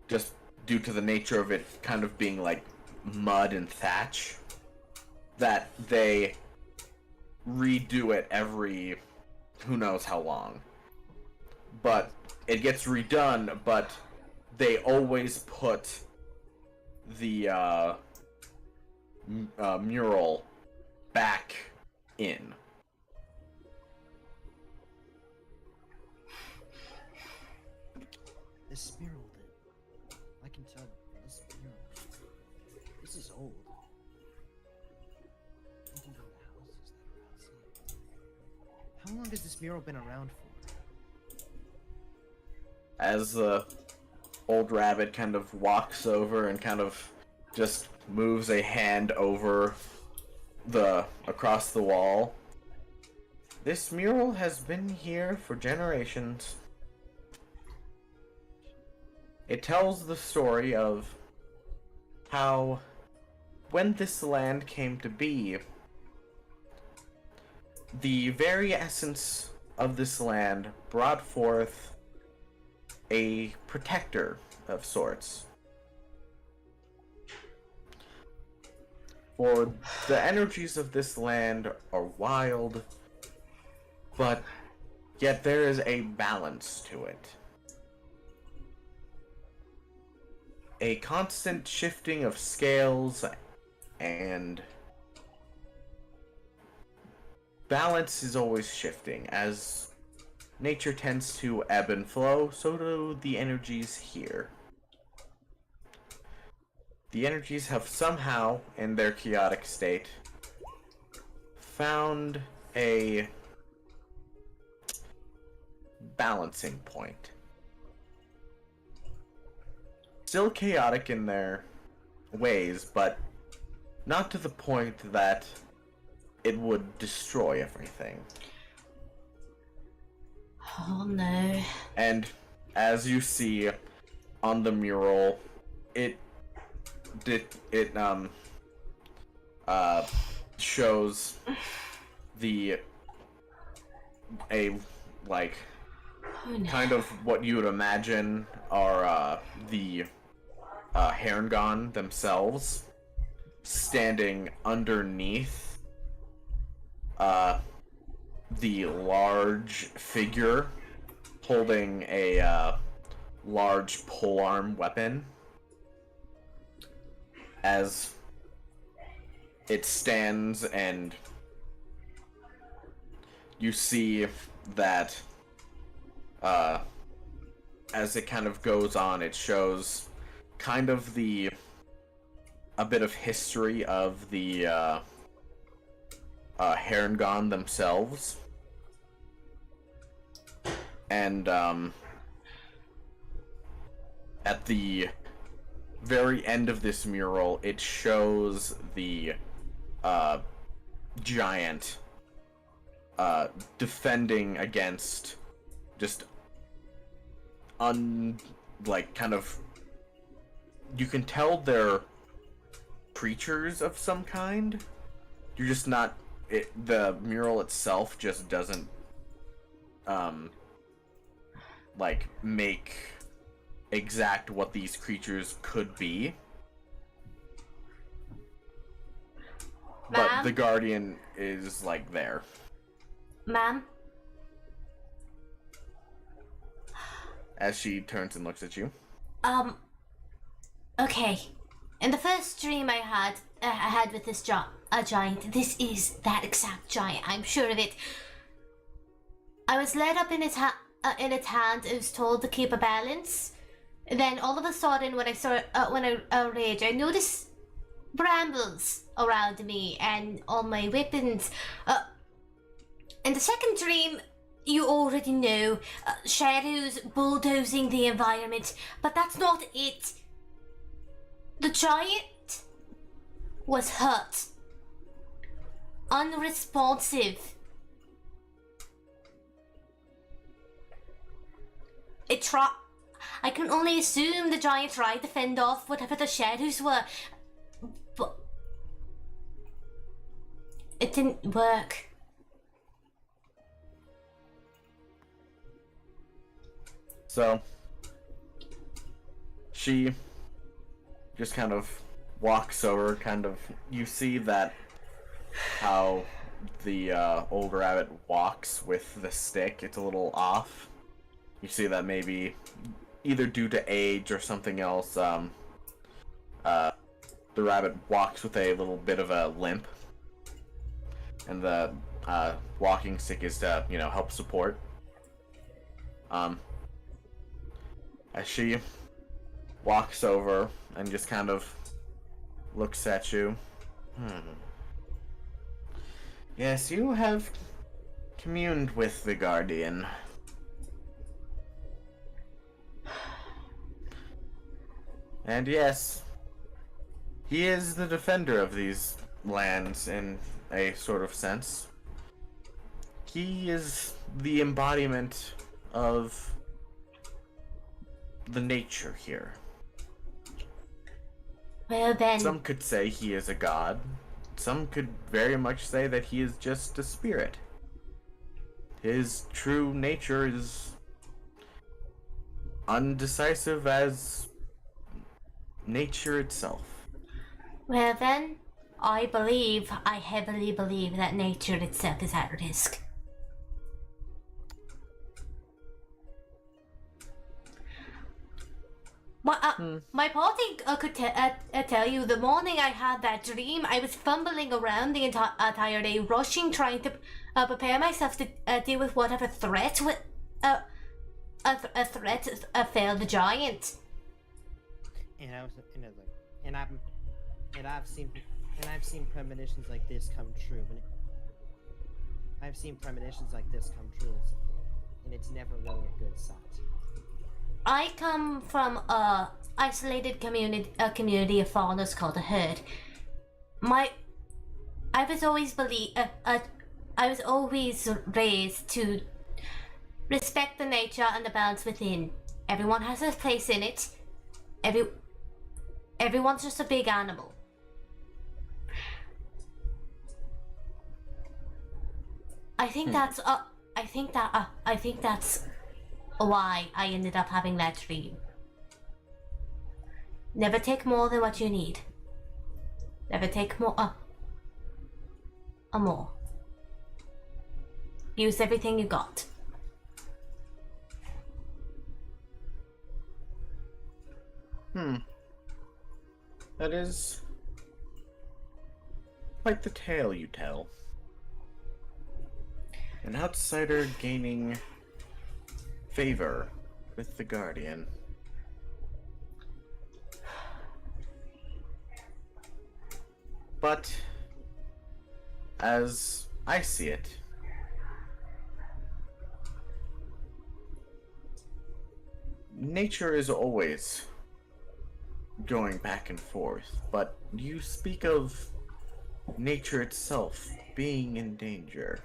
Just due to the nature of it kind of being, like, mud and thatch. That they redo it every who knows how long. But it gets redone, but they always put the mural back in. This mural, I can tell this mural. This is old. Even the houses that are outside. How long has this mural been around for? As the old rabbit kind of walks over and kind of just moves a hand over across the wall. This mural has been here for generations. It tells the story of how, when this land came to be, the very essence of this land brought forth a protector of sorts. For the energies of this land are wild, but yet there is a balance to it. A constant shifting of scales, and balance is always shifting. As nature tends to ebb and flow, so do the energies here. The energies have somehow, in their chaotic state, found a balancing point. Still chaotic in their ways, but not to the point that it would destroy everything. Oh no. And as you see on the mural, it shows Oh no. kind of what you would imagine are the Herringon themselves, standing underneath the large figure holding a large polearm weapon as it stands, and you see that as it kind of goes on, it shows kind of a bit of history of the Herringon themselves. And at the very end of this mural, it shows the giant defending against just kind of, you can tell they're creatures of some kind. You're just not, the mural itself just doesn't like make exact what these creatures could be. But Ma'am? the Guardian is like there. Ma'am? As she turns and looks at you. Okay. In the first dream I had with this giant, this is that exact giant, I'm sure of it. I was led up in its hand, I was told to keep a balance. And then all of a sudden, when I rage, I noticed brambles around me and all my weapons. In the second dream, you already know, shadows bulldozing the environment, but that's not it. The giant was hurt, unresponsive. I can only assume the giant tried to fend off whatever the shadows were, but it didn't work. So, she just kind of walks over, you see that how the old rabbit walks with the stick, it's a little off. You see that maybe either due to age or something else, the rabbit walks with a little bit of a limp, and the walking stick is to, help support. As she walks over and just kind of looks at you. Yes, you have communed with the Guardian. And yes, he is the defender of these lands in a sort of sense. He is the embodiment of the nature here. Well then, Some could say he is a god. Some could very much say that he is just a spirit. His true nature is undecisive as nature itself. well then, I heavily believe that nature itself is at risk. My party could tell you the morning I had that dream, I was fumbling around the entire day, rushing, trying to prepare myself to deal with whatever threat fell the giant. I've seen premonitions like this come true. I've seen premonitions like this come true, and it's never really a good sight. I come from a isolated community of fathers called a herd. I was always raised to respect the nature and the balance within. Everyone has a place in it. Everyone's just a big animal. I think that's why I ended up having that dream. Never take more than what you need. Never take more. More. Use everything you got. That is quite the tale you tell. An outsider gaining favor with the Guardian. But, as I see it, nature is always going back and forth, but you speak of nature itself being in danger.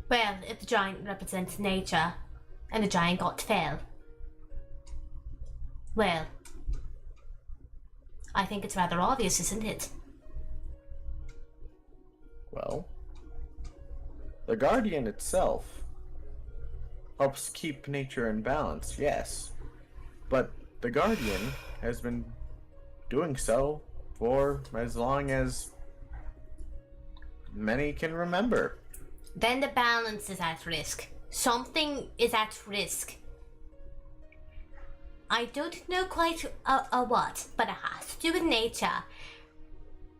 Well, if the giant represents nature, and the giant got fell, well, I think it's rather obvious, isn't it? Well, the Guardian itself helps keep nature in balance, yes, but the Guardian has been doing so for as long as many can remember. Then the balance is at risk. Something is at risk. I don't know quite what, but it has to do with nature.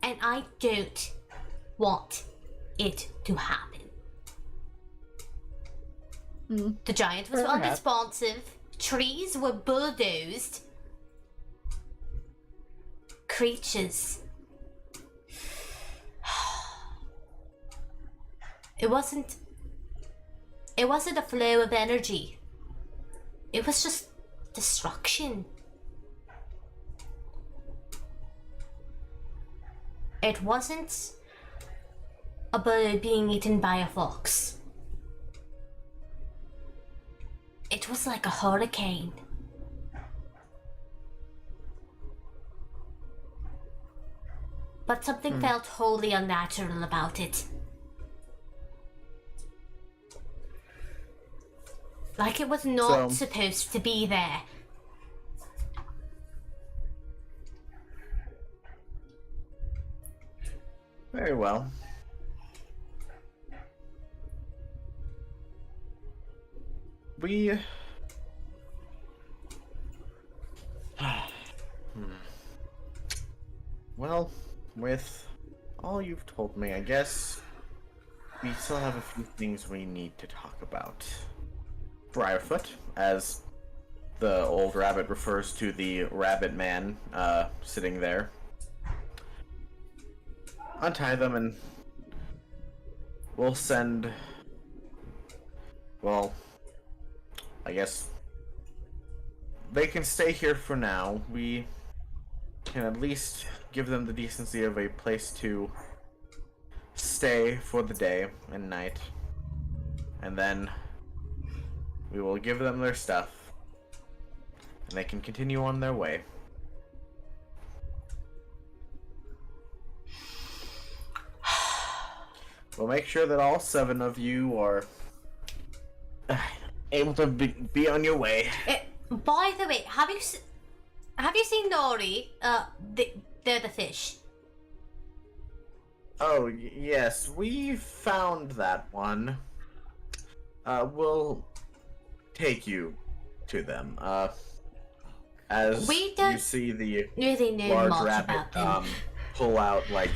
And I don't want it to happen. The giant was Perhaps. unresponsive. Trees were bulldozed. Creatures. It wasn't a flow of energy. It was just destruction. It wasn't a bird being eaten by a fox. It was like a hurricane. But something felt wholly unnatural about it. Like it was not supposed to be there. Very well. We... Well, with all you've told me, I guess we still have a few things we need to talk about. Briarfoot, as the old rabbit refers to the rabbit man sitting there. Untie them and we'll send... Well, I guess they can stay here for now. We can at least give them the decency of a place to stay for the day and night. And then we will give them their stuff and they can continue on their way. We'll make sure that all 7 of you are able to be on your way. By the way, have you seen Nori? They're the fish. Oh, yes, we found that one. We'll take you to them. As We don't you see the really know large much rabbit about them. pull out like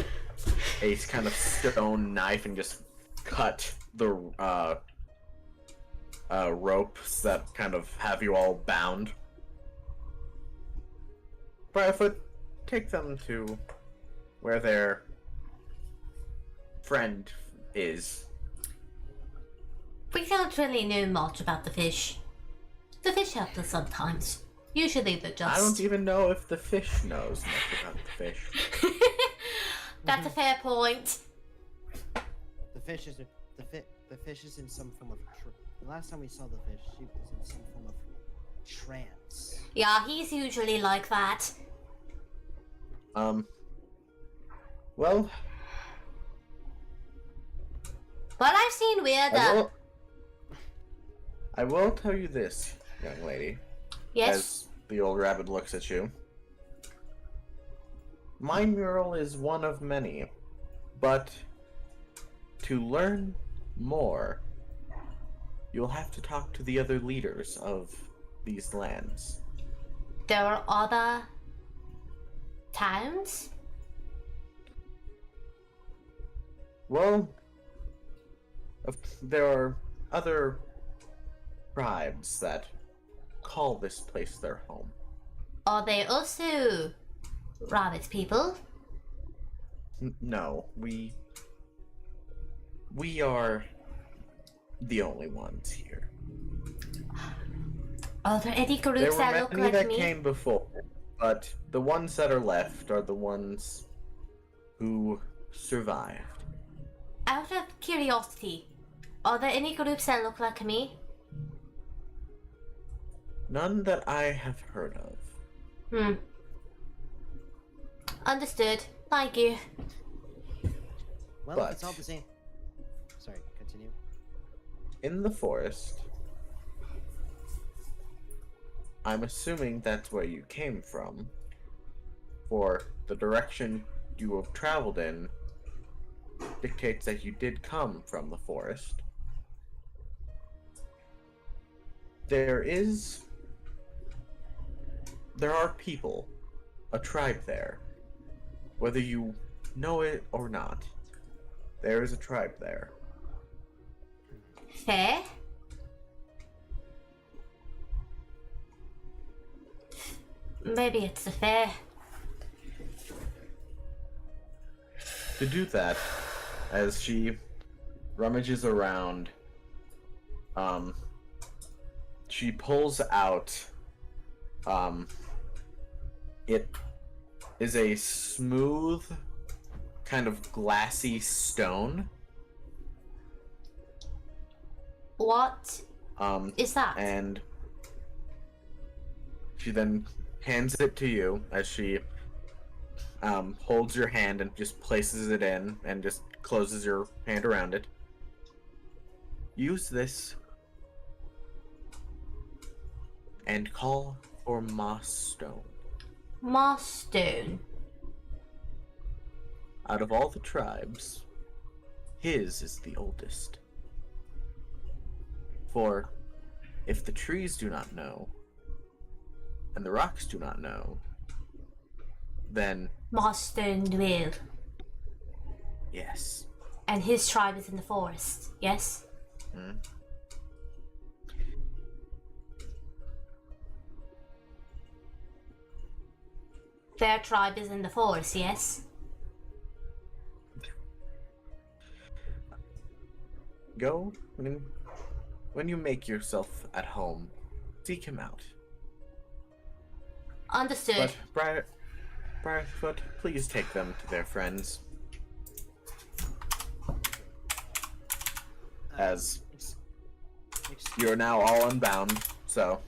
a kind of stone knife and just cut the ropes that kind of have you all bound. Briarfoot, take them to where their friend is. We don't really know much about the fish. The fish help us sometimes. Usually they're just... I don't even know if the fish knows much about the fish. That's a fair point. The fish is in some form of the last time we saw the fish, she was in some form of trance. Yeah, he's usually like that. Well, But I've seen weirder. I will tell you this, young lady. Yes? As the old rabbit looks at you. my mural is one of many, but to learn more, you'll have to talk to the other leaders of these lands. There are other towns? Well, there are other tribes that call this place their home. Are they also rabbit people? No, we are the only ones here. Are there any There groups were that look many like that me? came before, but the ones that are left are the ones who survived. Out of curiosity, are there any groups that look like me? None that I have heard of. Understood. Thank you. Well, But- it's all the same. Sorry, continue. In the forest, I'm assuming that's where you came from, for the direction you have traveled in dictates that you did come from the forest. There are people, a tribe there. Whether you know it or not, there is a tribe there. Fair? Maybe it's a fair. To do that, as she rummages around, she pulls out, it is a smooth, kind of glassy stone. What is that? And she then hands it to you as she holds your hand and just places it in and just closes your hand around it. Use this and call for Moss Stone. Moss stone. Out of all the tribes, his is the oldest. For if the trees do not know, and the rocks do not know, then Moss stone will. yes. And his tribe is in the forest, yes? Hmm? Their tribe is in the forest, yes? Go when you make yourself at home, seek him out. Understood. But Briarfoot, please take them to their friends. As you're now all unbound, so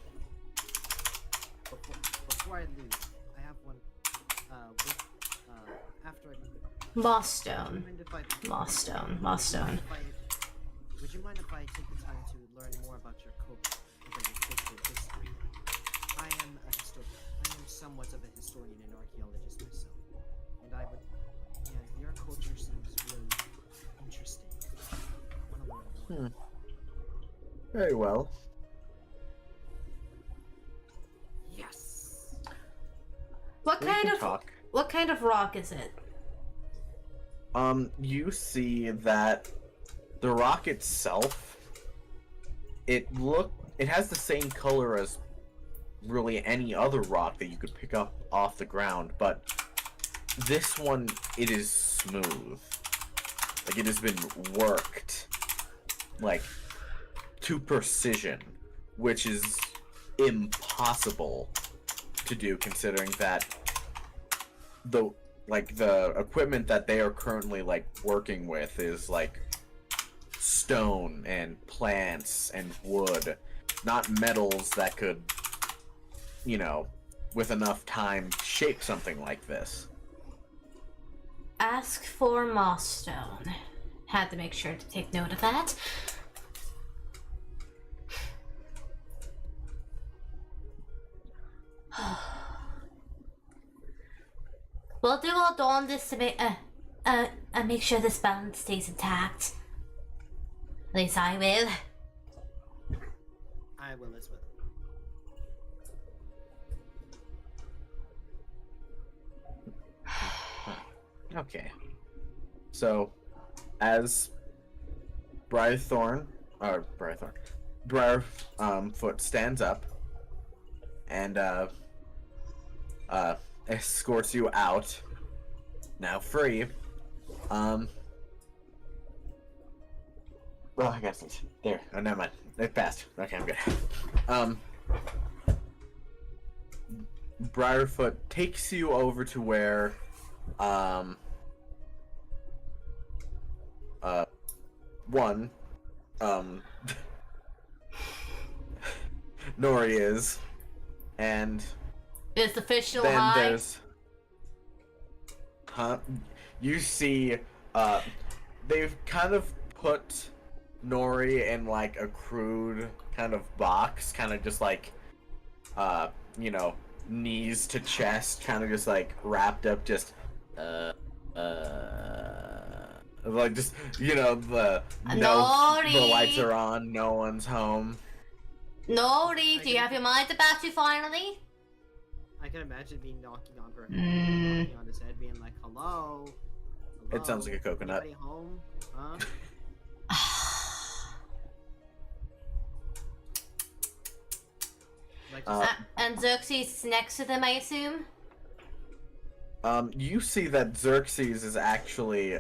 Before I leave, I have one. After I leave, Moss would you stone. mind if I? Moss stone. Moss stone. Would you mind if I take the time to learn more about your culture history? I am a historian. I am somewhat of a historian and archaeologist myself, and your culture seems really interesting. I want to learn more. very well. Yes. What We kind can of talk. what kind of rock is it? You see that the rock itself, it has the same color as really any other rock that you could pick up off the ground, but this one, it is smooth. Like, it has been worked, like, to precision, which is impossible to do considering that the equipment that they are currently, like, working with is, like, stone and plants and wood, not metals that could, you know, with enough time, shape something like this. Ask for moss stone. Had to make sure to take note of that. We'll do our darndest to make sure this balance stays intact. At least I will. I will as well. Okay. So, as Briarfoot stands up and escorts you out, now free. Well, I guess it's there. Oh, never mind. It passed. Okay, I'm good. Briarfoot takes you over to where Nori is, and Is the official then high? there's you see they've kind of put Nori in like a crude kind of box, kind of just like you know, knees to chest, kind of just like wrapped up, just like just, you know, the Nori! lights are on, no one's home. Nori, do you have your mind about you finally? I can imagine me knocking on her head, Mm. knocking on his head, being like, "Hello." It sounds like a coconut. Anybody home? Huh? Like, just, And Xerxes is next to them, I assume? You see that Xerxes is actually,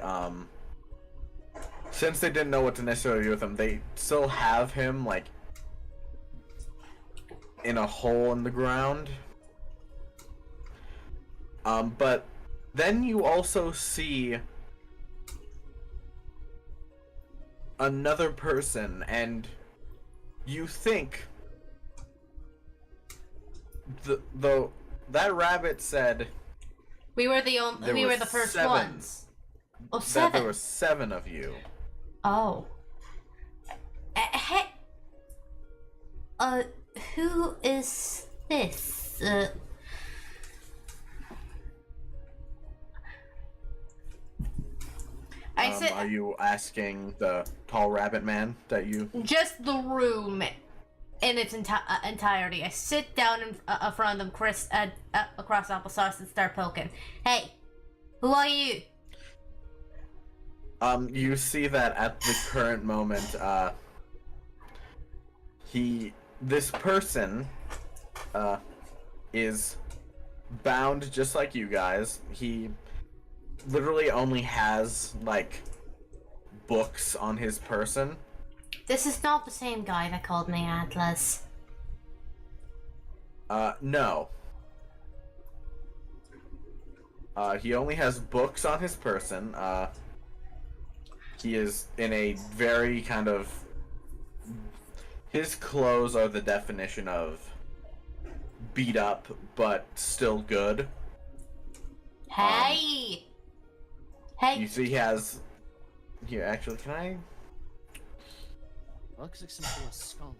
since they didn't know what to necessarily do with him, they still have him, like, in a hole in the ground. But then you also see another person, and you think that rabbit said We were the There was the first 7. ones. Oh, that 7. there were 7 of you. Oh. Hey. Who is this? I said Are you asking the tall rabbit man that you? just the room in its entirety. I sit down in front of them, Chris, across applesauce, and start poking. Hey, who are you? You see that at the current moment, this person, is bound just like you guys. He literally only has, like, books on his person. This is not the same guy that called me Atlas. No. He only has books on his person. He is in a very kind of... His clothes are the definition of beat up, but still good. Hey! Hey! You see he has... Here, actually, can I... looks like some sort of skull.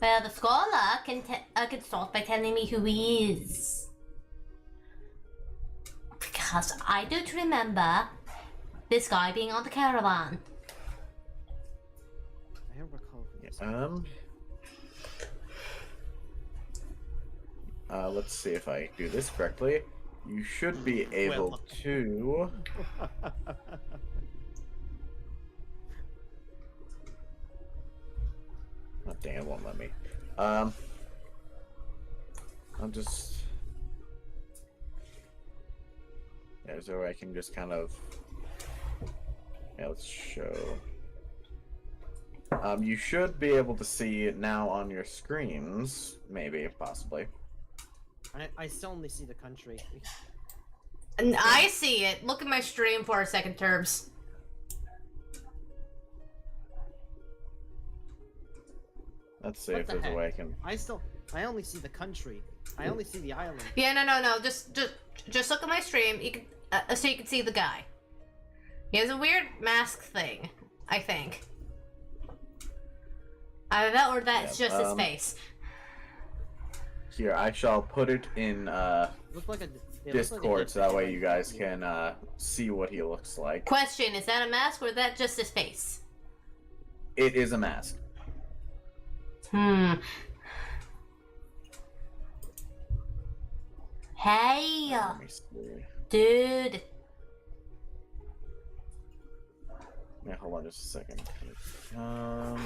Well, the scholar can start by telling me who he is. Because I don't remember this guy being on the caravan. I don't recall who this let's see if I do this correctly. You should be able Well. to... Oh, dang, it won't let me. I'll just... There's where I can just kind of... Yeah, let's show... you should be able to see it now on your screens. Maybe, possibly. I still only see the country. And I see it. Look at my stream for a second, Terms. Let's see What if the there's a heck? way I can... I only see the country. I only see the island. Yeah, no. Just look at my stream. You can, so you can see the guy. He has a weird mask thing, I think. Either that or that's Yeah, just his face. here, I shall put it in Look like a Discord so that way you guys can see what he looks like. Question: is that a mask or is that just his face? It is a mask. Hey, Let me see. dude. Yeah, hold on just a second. Where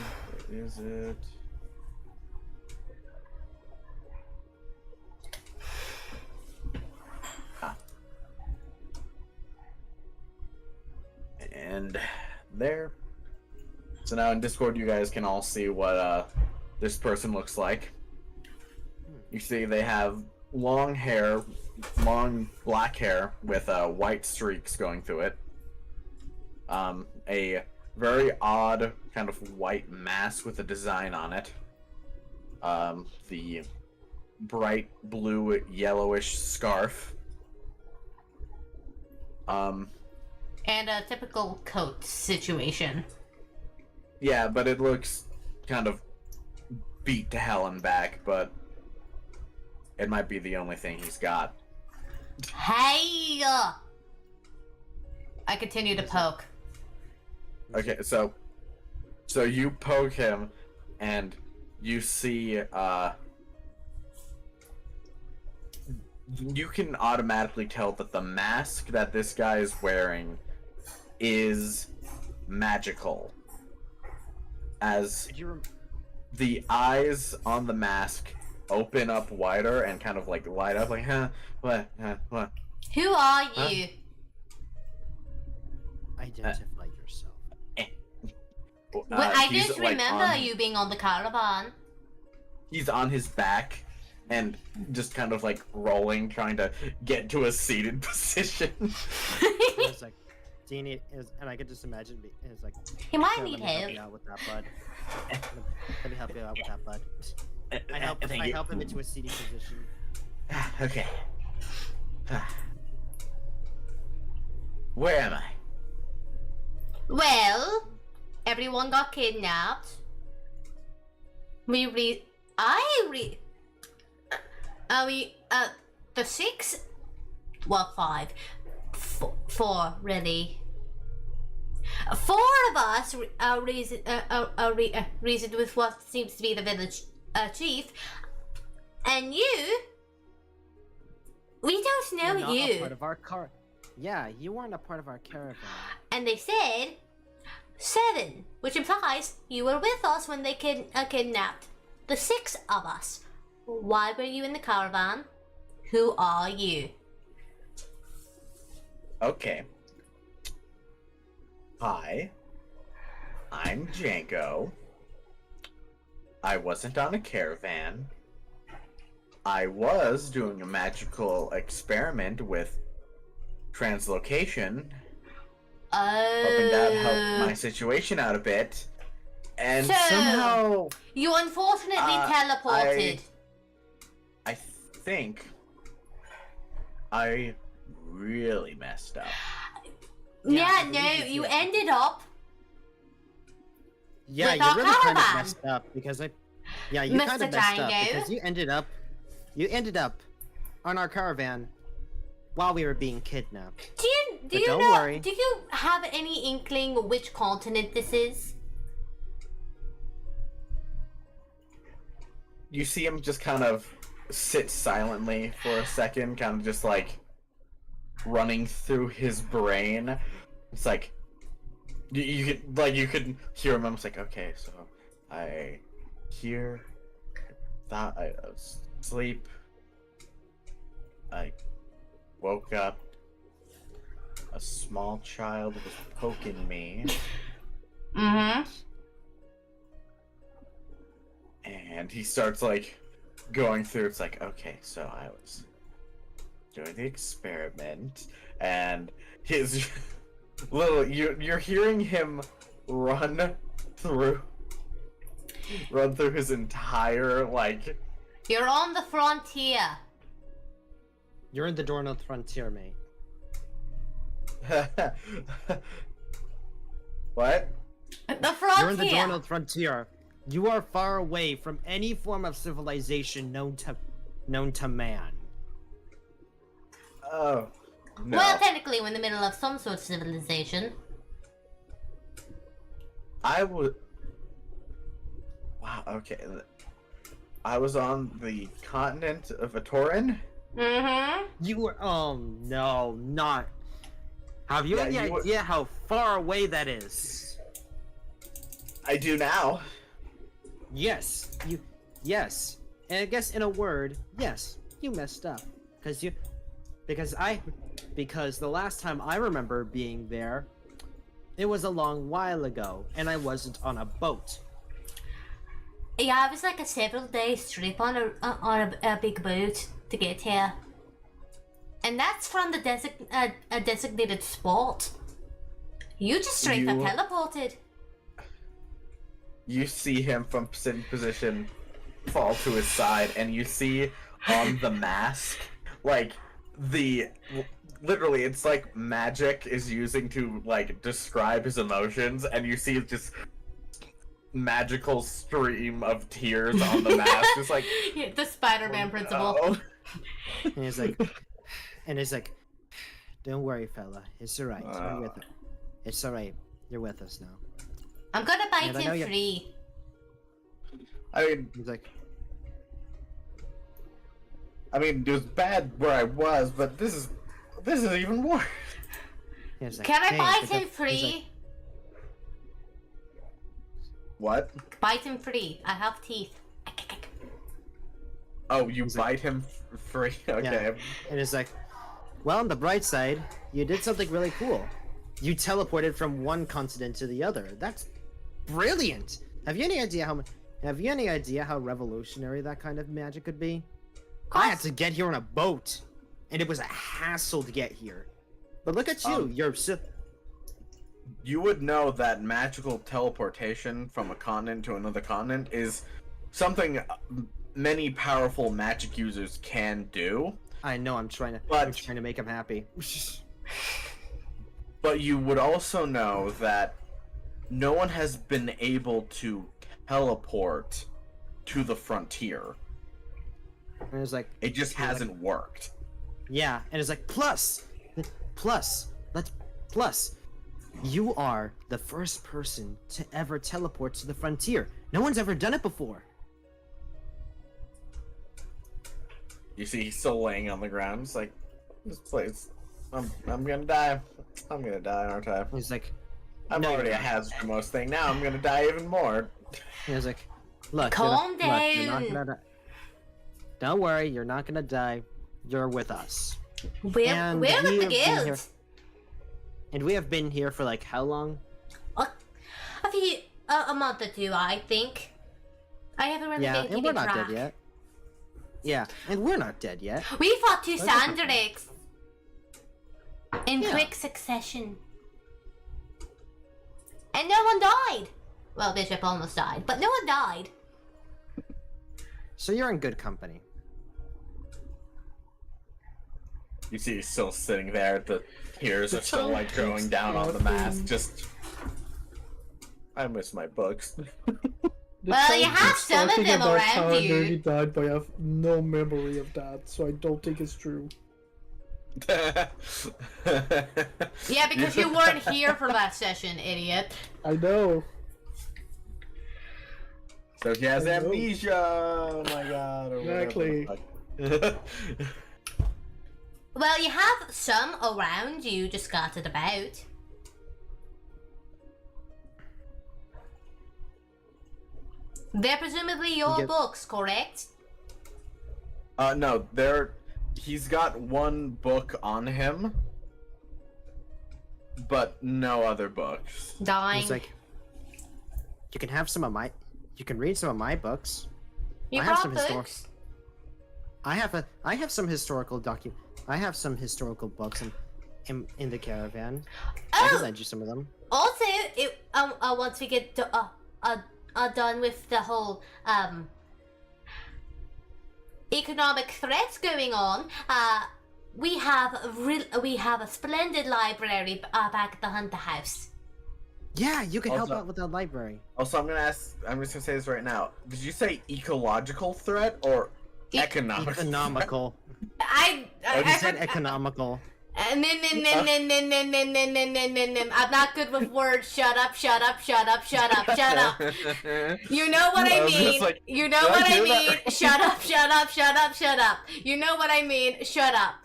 is it? Ah. And there. So now in Discord, you guys can all see what this person looks like. You see they have long hair, long black hair with white streaks going through it. A very odd kind of white mask with a design on it. The bright blue yellowish scarf. And a typical coat situation. Yeah, but it looks kind of beat to hell and back, but it might be the only thing he's got. Hey! I continue to poke. Okay, so you poke him, and you see, you can automatically tell that the mask that this guy is wearing is magical. As the eyes on the mask open up wider and kind of like light up, like, what? Who are Huh? you? Identify yourself. I he's, don't like, remember on- you being on the caravan. He's on his back and just kind of like rolling, trying to get to a seated position. It's like, do you need? And I could just imagine. It's like, He might "Here, need let me help help. you out with that, bud. Let me help you out with that, bud." I Thank you. help him into a seating position. Okay. Where am I? Well, everyone got kidnapped. The 6, well, 5, 4 really. 4 of us reasoned with what seems to be the village chief, and you. We don't You're know not a you. part of our car. Yeah, you weren't a part of our caravan. And they said 7, which implies you were with us when they kidnapped the 6 of us. Why were you in the caravan? Who are you? Okay. Hi. I'm Jango. I wasn't on a caravan. I was doing a magical experiment with translocation, hoping that helped my situation out a bit. And So- somehow, You unfortunately teleported. I think I really messed up. Yeah, I No, believe you you. ended up. Yeah, With you our really kind of caravan. messed up because Yeah, you Mr. kind of messed up Django. because you ended up on our caravan while we were being kidnapped. Do But you don't know? worry. Do you have any inkling which continent this is? You see him just kind of sit silently for a second, kind of just like running through his brain. It's like you could hear him. I'm just like, okay, so I thought I was asleep. I woke up. A small child was poking me, Mm-hmm. and he starts like going through. It's like, okay, so I was doing the experiment, and his you're hearing him run through his entire like. You're on the frontier. You're in the Dorinoth Frontier, mate. What? The frontier. You're in the Dorinoth Frontier. You are far away from any form of civilization known to known to man. Oh. No. Well, technically, we're in the middle of some sort of civilization. I would. Wow. Okay. I was on the continent of Atorin. Mm-hmm. You were. Oh no, not. Have you Yeah, any you were- idea how far away that is? I do now. Yes, you. Yes, and I guess in a word, yes, you messed up. Because the last time I remember being there, it was a long while ago, and I wasn't on a boat. Yeah, it was like a several-day trip on a big boat to get here. And that's from the a designated spot. You just straight up You- teleported. You see him from sitting position fall to his side, and you see on the mask, like, literally, it's like magic is using to, like, describe his emotions, and you see just magical stream of tears on the mask, just like, Yeah, the Spider-Man principle. oh. And he's like, don't worry, fella, it's alright. You're with it. It's alright. You're with us now. I'm gonna bite Yeah, I know him you're- free. I mean, He's like, it was bad where I was, but this is even worse. he's like, Can I "Hey," bite he's him like- free? he's like, What? Bite him free. I have teeth. Oh, you bite him free? Okay. and it's like, well, on the bright side, you did something really cool. You teleported from one continent to the other. That's brilliant. Have you any idea how revolutionary that kind of magic could be? I had to get here on a boat, and it was a hassle to get here. But look at you. You're so... You would know that magical teleportation from a continent to another continent is something many powerful magic users can do. I know. I'm trying But- to make him happy. But you would also know that no one has been able to teleport to the frontier. And it's like, It just hasn't worked. yeah, and it's like, plus, you are the first person to ever teleport to the frontier. No one's ever done it before. You see, he's still laying on the ground. It's like, this place, I'm gonna die. I'm gonna die, aren't I? He's like, I'm No, already you're a not. hazard to most thing. Now I'm gonna die even more. he's like, look, Calm you're not down. gonna die. Don't worry, you're not gonna die. You're with us. We're And with we the have been here- guild. And we have been here for like how long? A month or two, I think. I haven't really Yeah, been and keeping we're not track. dead yet. Yeah, and we're not dead yet. We fought two That's okay. Sandrex in Yeah. quick succession. And no one died. Well, Bishop almost died, but no one died. So you're in good company. You see, he's still sitting there. The tears are still like going down on the mask. Just, I miss my books. Well, you have some of them about around how you. Nerdy died, but I have no memory of that, so I don't think it's true. Yeah, because you weren't here for that session, idiot. I know. So he has I know. amnesia. Oh my god. or whatever Exactly. the fuck. Well, you have some around you just scattered about. They're presumably your get- books, correct? No, he's got one book on him, but no other books. Dying. He's like, you can have some of my, you can read some of my books. you I have brought some historic- books? I have some historical I have some historical books in the caravan. I can Oh, lend you some of them. also, once we get done with the whole economic threats going on, we have a splendid library back at the Hunter House. Yeah, you can help Also- out with the library. Also, I'm just gonna say this right now. Did you say ecological threat or Economical. I He said economical. I'm not good with words. Shut up, shut up, shut up, shut up, shut up. You know what I I was just mean. like, You know did I what I hear mean. that? Shut up, shut up, shut up, shut up. You know what I mean. Shut up.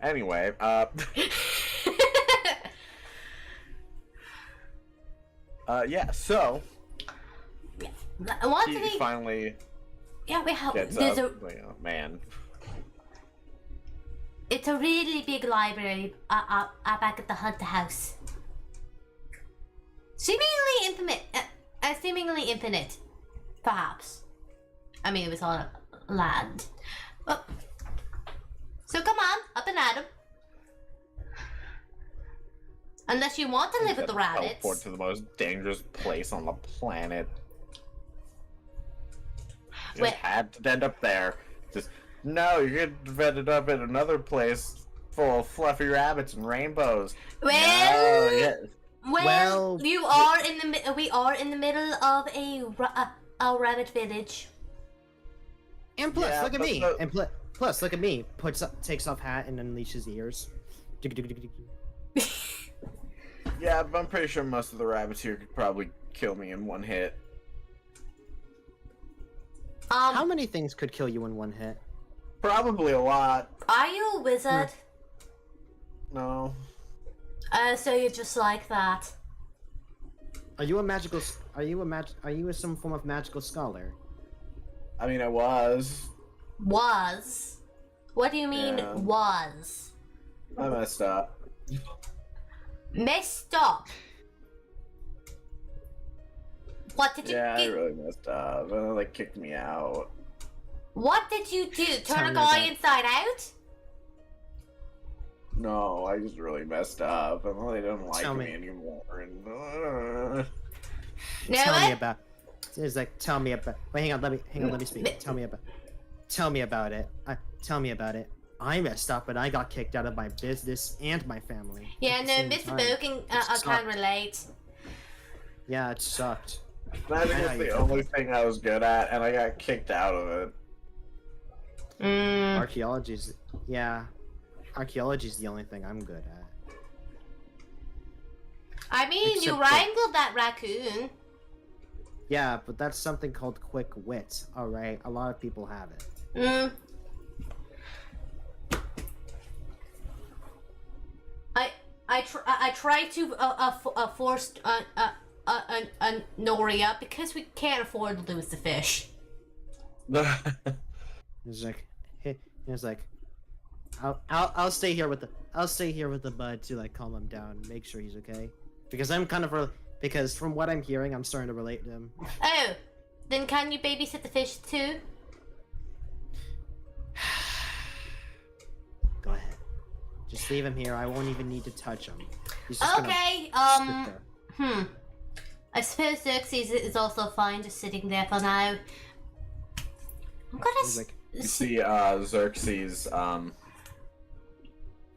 Anyway, yeah. So Once he we, finally yeah, we have. gets There's up. Man. It's a really big library back at the Hunter House. Seemingly infinite, perhaps. I mean, it was on land. Oh. So come on, up and at 'em. Unless you want to live with the rabbits. Teleport to the most dangerous place on the planet. Just Wait. had to end up there. Just no, you're gonna end up in another place full of fluffy rabbits and rainbows. Well, No, yeah. well, you are in the we are in the middle of a rabbit village. And plus, Yeah, look at but me. the- And plus, look at me. Takes off hat and unleashes ears. Yeah, but I'm pretty sure most of the rabbits here could probably kill me in one hit. How many things could kill you in one hit? Probably a lot. Are you a wizard? No. So you're just like that. Are you a magical? Are you some form of magical scholar? I mean, I was. Was? What do you mean Yeah. was? I messed up. Messed up. What did you Yeah, I do? really messed up. And then they kicked me out. What did you do? Tell Turn a me guy about it. inside out? No, I just really messed up, and they didn't like Tell me me. anymore. And No, Tell me what? about. It's like tell me about. Wait, hang on. Let me speak. Tell me about. Tell me about it. Tell me about it. I messed up and I got kicked out of my business and my family. Yeah, at the no, same Mr. time. Boken, I sucked. can relate. Yeah, it sucked. I think I know it's you the feel only thing I was good at, and I got kicked out of it. Archaeology's the only thing I'm good at. I mean, you Except for- wrangled that raccoon. Yeah, but that's something called quick wit. All right, a lot of people have it. Mm. I try to force Noria because we can't afford to lose the fish. He's like, I'll stay here with the bud to like calm him down, make sure he's okay. Because because from what I'm hearing, I'm starting to relate to him. Oh, then can you babysit the fish too? Go ahead. Just leave him here. I won't even need to touch him. He's just Okay. gonna sit there. I suppose Xerxes is also fine just sitting there for now. I'm gonna. He's like, You see, Xerxes,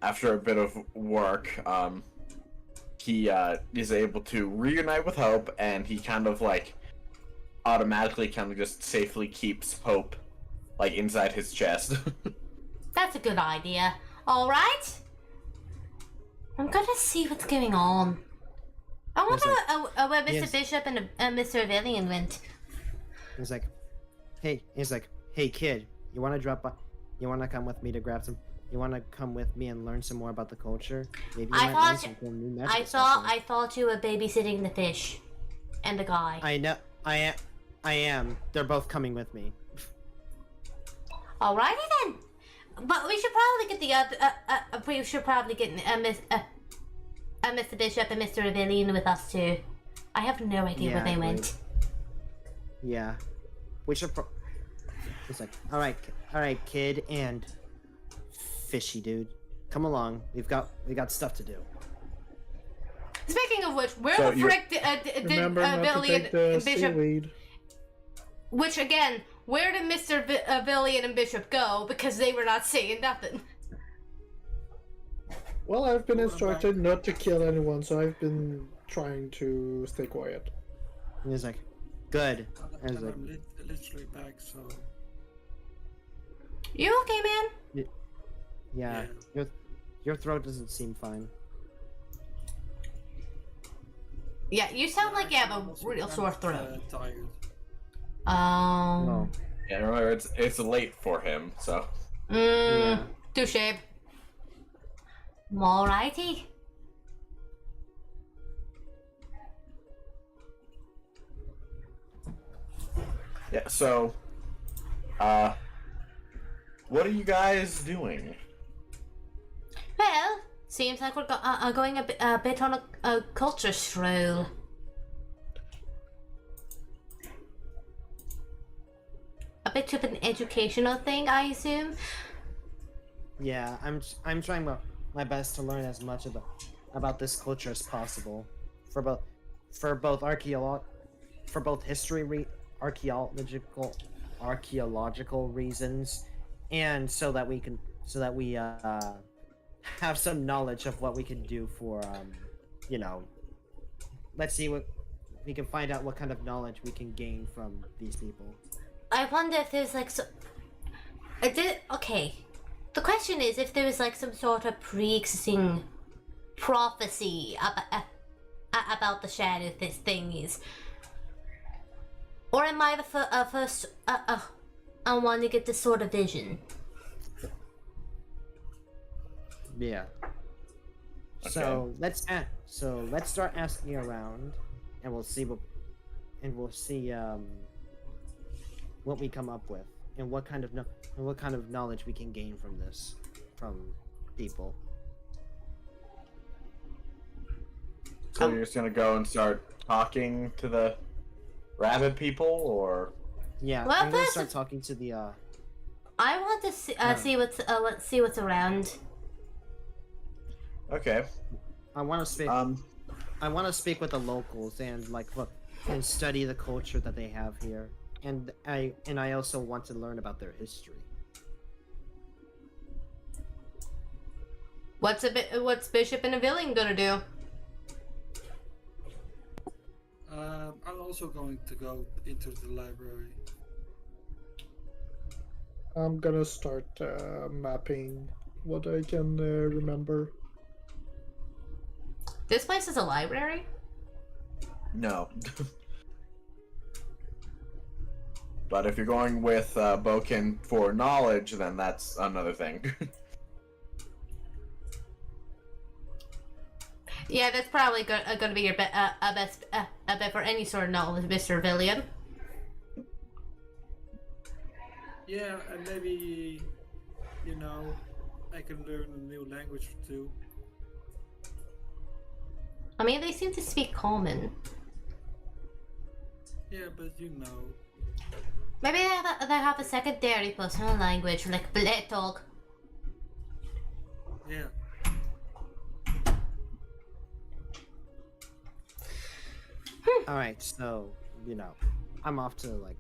after a bit of work, he is able to reunite with Hope, and he kind of like automatically kind of just safely keeps Hope like inside his chest. That's a good idea. All right. I'm gonna see what's going on. I wonder where Mr. Yes. Bishop and Mr. Avillion went. he's like, hey kid, you wanna drop by? You wanna come with me to grab some? You wanna come with me and learn some more about the culture? Maybe you I might learn thought some cool new magical I stuff. thought you were babysitting the fish, and the guy. I know. I am. They're both coming with me. Alrighty then. But we should probably get the other. We should probably get Mr. Bishop and Mr. Avillion with us too. I have no idea Yeah, where they agreed. went. Yeah. We should. He's like, all right, kid and fishy dude, come along. We got stuff to do. Speaking of which, where So the you're- frick did Remember not to Avillion take the and Bishop? seaweed. Which again, where did Mr. Avillion and Bishop go? Because they were not saying nothing. Well, I've been instructed not to kill anyone, so I've been trying to stay quiet. And he's like, Good. And As a- I'm literally back, so You okay, man? yeah, your throat doesn't seem fine. Yeah, you sound like you have I'm a also real kind sore of, throat. tired. No. Yeah, remember it's late for him, so. Yeah. Touche. Alrighty. Yeah. So, what are you guys doing? Well, seems like we're going a bit on a culture stroll. A bit of an educational thing, I assume. Yeah, I'm trying my best to learn as much about this culture as possible, for both history, archaeological reasons, and so that we have some knowledge of what we can do for you know, let's see what we can find out what kind of knowledge we can gain from these people. I wonder if there's like so. Okay. The question is if there was like some sort of pre-existing prophecy about the shadow thingies, or am I the first one to get this sort of vision? Yeah. Okay. So let's start asking around, and we'll see what we come up with, and what kind of knowledge we can gain from people. So you're just gonna go and start talking to the rabbit people, or? Yeah, Well, I'm gonna first start talking to the I want to see what's around. Okay. I want to speak. I want to speak with the locals and look and study the culture that they have here, and I also want to learn about their history. What's Bishop and a Villain gonna do? I'm also going to go into the library. I'm gonna start mapping what I can remember. This place is a library? No. But if you're going with Boken for knowledge, then that's another thing. Yeah, that's probably gonna be your best bet for any sort of knowledge, Mr. Villiam. Yeah, and maybe, I can learn a new language or two. I mean, they seem to speak common. Yeah, but Maybe they have a secondary personal language, like Blade Talk. Yeah. All right, so I'm off to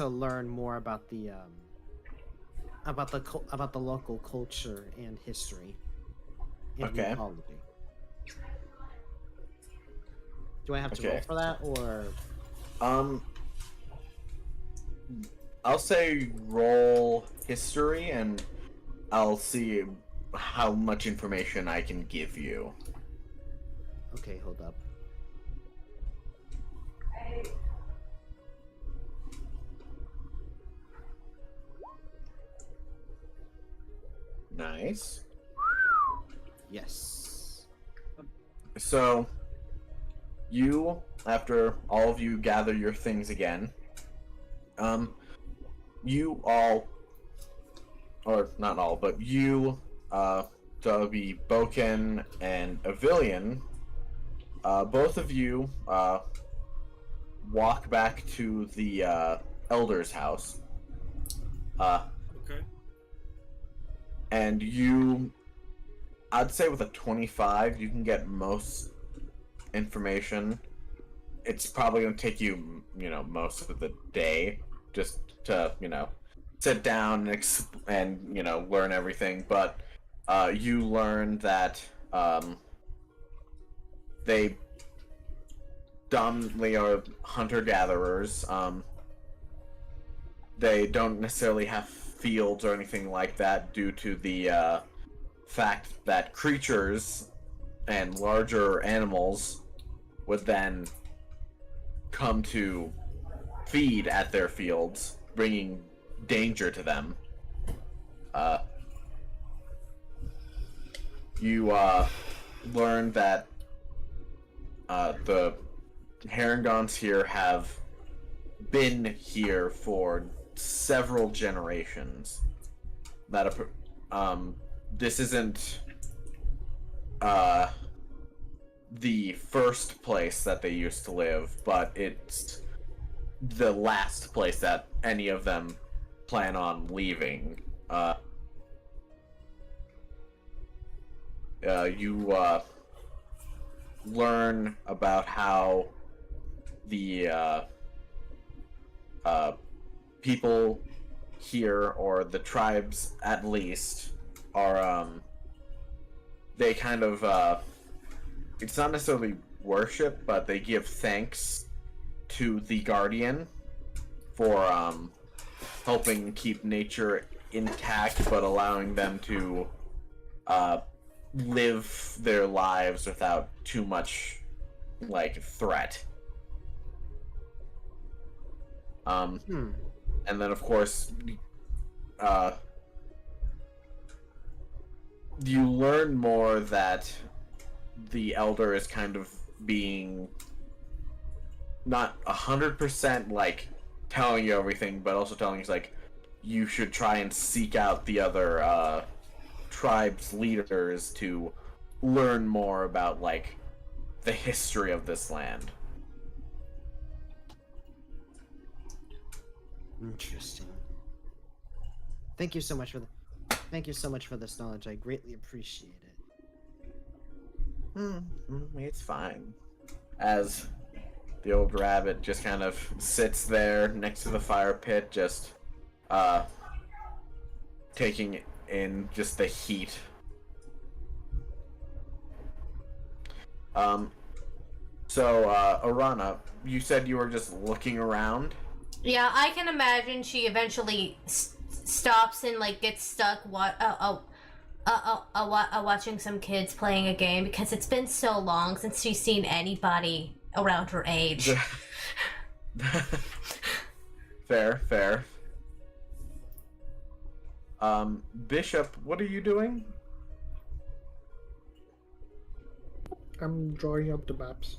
learn more about the local culture and history and Okay. mythology. Do I have to Okay. roll for that, or I'll say roll history, and I'll see how much information I can give you. okay? Hold up. Nice. Yes. So, after all of you gather your things again, you all, or not all, but you, Dobby, Boken, and Avilion, both of you, walk back to the, Elder's house. Okay. And I'd say with a 25, you can get most information. It's probably going to take you, most of the day just to, sit down and learn everything. But you learn that the dominantly are hunter-gatherers. They don't necessarily have fields or anything like that due to the fact that creatures and larger animals would then come to feed at their fields, bringing danger to them. You learn that the Herringons here have been here for several generations. That this isn't the first place that they used to live, but it's the last place that any of them plan on leaving. You learn about how the people here, or the tribes at least, are they kind of it's not necessarily worship, but they give thanks to the Guardian for helping keep nature intact, but allowing them to live their lives without too much like threat. And then of course you learn more that the Elder is kind of being not 100% like telling you everything, but also telling you like you should try and seek out the other tribes leaders to learn more about like the history of this land. Interesting. Thank you so much for this knowledge. I greatly appreciate it. It's fine. As the old rabbit just kind of sits there next to the fire pit, just taking in just the heat. So Arana, you said you were just looking around? Yeah, I can imagine she eventually stops and like gets stuck watching some kids playing a game, because it's been so long since she's seen anybody around her age. Fair. Bishop, what are you doing? I'm drawing up the maps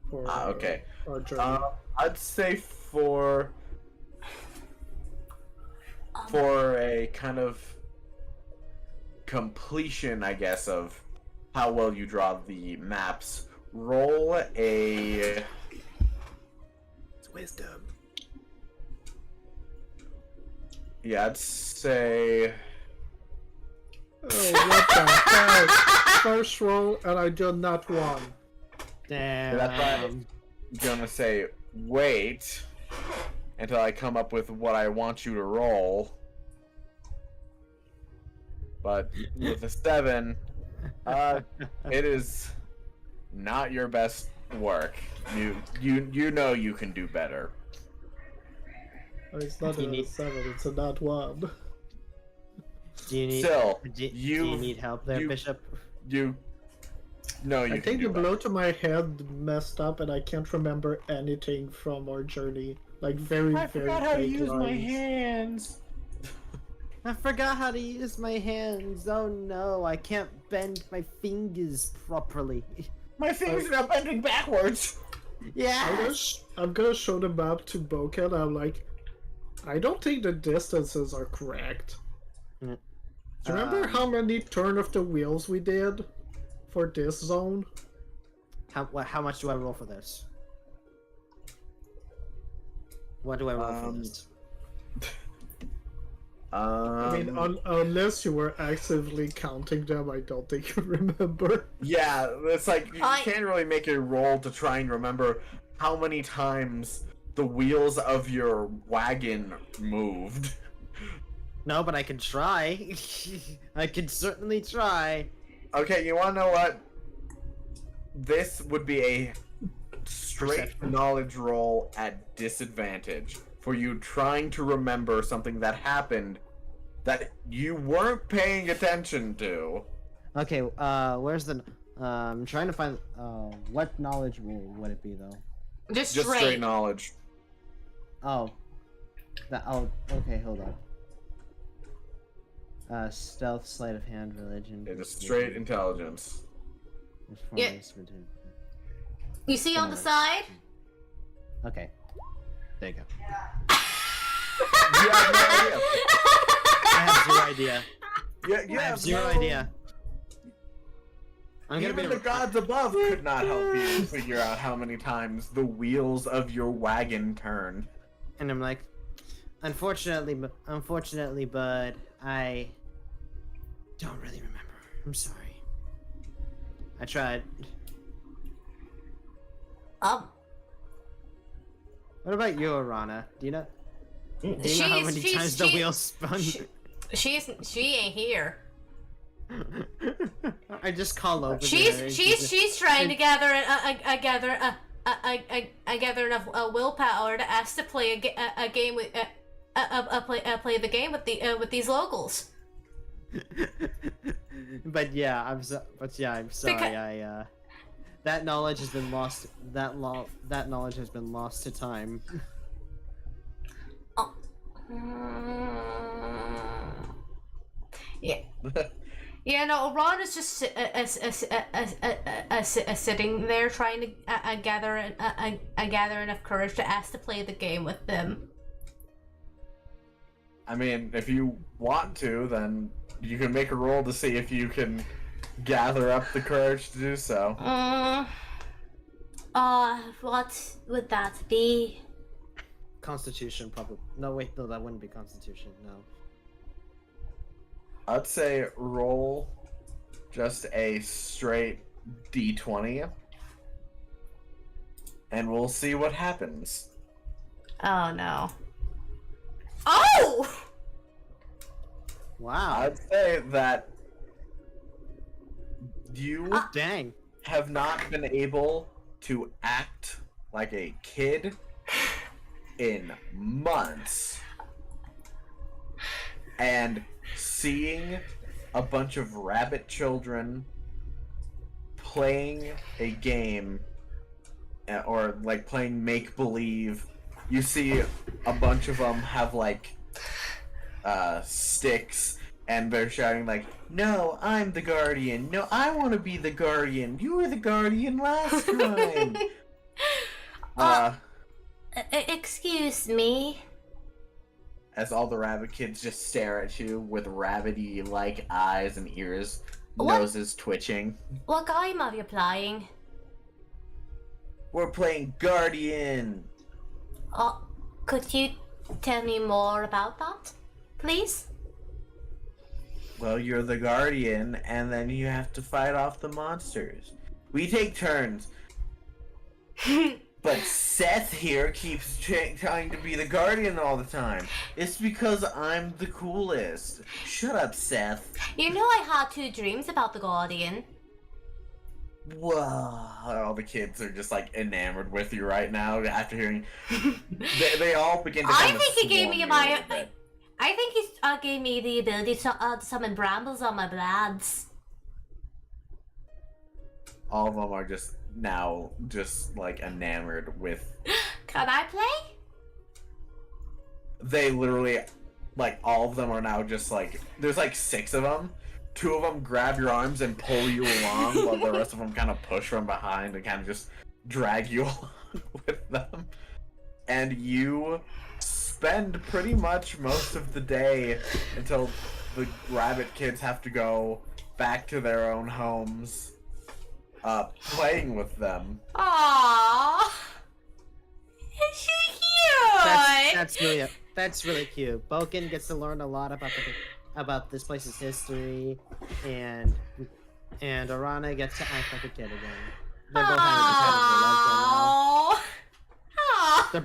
for okay. our journey. I'd say for a kind of completion, I guess, of how well you draw the maps, roll a It's wisdom. Yeah, I'd say Oh, what the heck? First roll, and I did not one. Damn. that's why I'm gonna say wait until I come up with what I want you to roll. But with a 7, it is not your best work. You know you can do better. Oh, it's not Do you a need- 7, it's a not 1. Do you need? Still, do you need help there, Bishop? No, you I can think the do blow better. to my head messed up, and I can't remember anything from our journey. Like very, very vague lines. hands. I forgot how to use my hands. Oh no, I can't bend my fingers properly. My fingers are not bending backwards. Yeah. I'm gonna show the map to Boken, and I'm like, I don't think the distances are correct. Mm. Do you remember how many turn of the wheels we did for this zone? How much do I roll for this? What do I roll for this? I mean, unless you were actively counting them, I don't think you remember. Yeah, it's like you I- can't really make a roll to try and remember how many times the wheels of your wagon moved. No, but I can try. I can certainly try. Okay, you wanna know what? This would be a straight Perception. knowledge roll at disadvantage for you trying to remember something that happened that you weren't paying attention to. Okay, where's the... I'm trying to find... what knowledge would it be, though? Just Just straight knowledge. Oh. Okay, hold on. Stealth, sleight of hand, religion... It is straight intelligence. Yeah. You see on the side? Okay. There you go. You have no idea. I have zero idea. You I have zero no- idea. I'm gonna Even be the gods above could not help you figure out how many times the wheels of your wagon turn. And I'm like, unfortunately, bud, I don't really remember. I'm sorry. I tried. What about you, Arana? Do you know? Do you know how many times the wheels spun? She ain't here. I just call over there. She's trying to gather enough willpower to ask to play a game with play the game with these locals. But yeah, I'm sorry. That knowledge has been lost. That knowledge has been lost to time. Yeah. Yeah, no, Ron is just sitting there trying to gather enough courage to ask to play the game with them. I mean, if you want to, then you can make a roll to see if you can gather up the courage to do so. What would that be? Constitution, probably. No, wait, no, that wouldn't be Constitution. No. I'd say roll just a straight d20, and we'll see what happens. Oh no. Oh! Wow. I'd say that you Dang. have not been able to act like a kid in months. And seeing a bunch of rabbit children playing a game, or like playing make-believe, you see a bunch of them have like sticks, and they're shouting like, "No, I'm the guardian. No, I want to be the guardian. You were the guardian last time." Excuse me. As all the rabbit kids just stare at you with rabbity-like eyes and ears, What? noses twitching. What game are you playing? We're playing Guardian. Could you tell me more about that, please? Well, you're the Guardian, and then you have to fight off the monsters. We take turns. But Seth here keeps trying to be the Guardian all the time. It's because I'm the coolest. Shut up, Seth. You know I had 2 dreams about the Guardian. Whoa. All the kids are just like enamored with you right now after hearing. They all begin to I kind of think he gave me swarm you a little bit. I think he gave me the ability to summon brambles on my blads. All of them are just now like enamored with. Can I play? They literally, like, all of them are now just like, there's like 6 of them. 2 of them grab your arms and pull you along, while the rest of them kind of push from behind and kind of just drag you along with them. And you spend pretty much most of the day until the rabbit kids have to go back to their own homes, playing with them. Aww. Is she cute? That's really cute. Boken gets to learn a lot about this place's history, and Arana gets to act like a kid again. They're both having the time of their lives right now. Aww. They're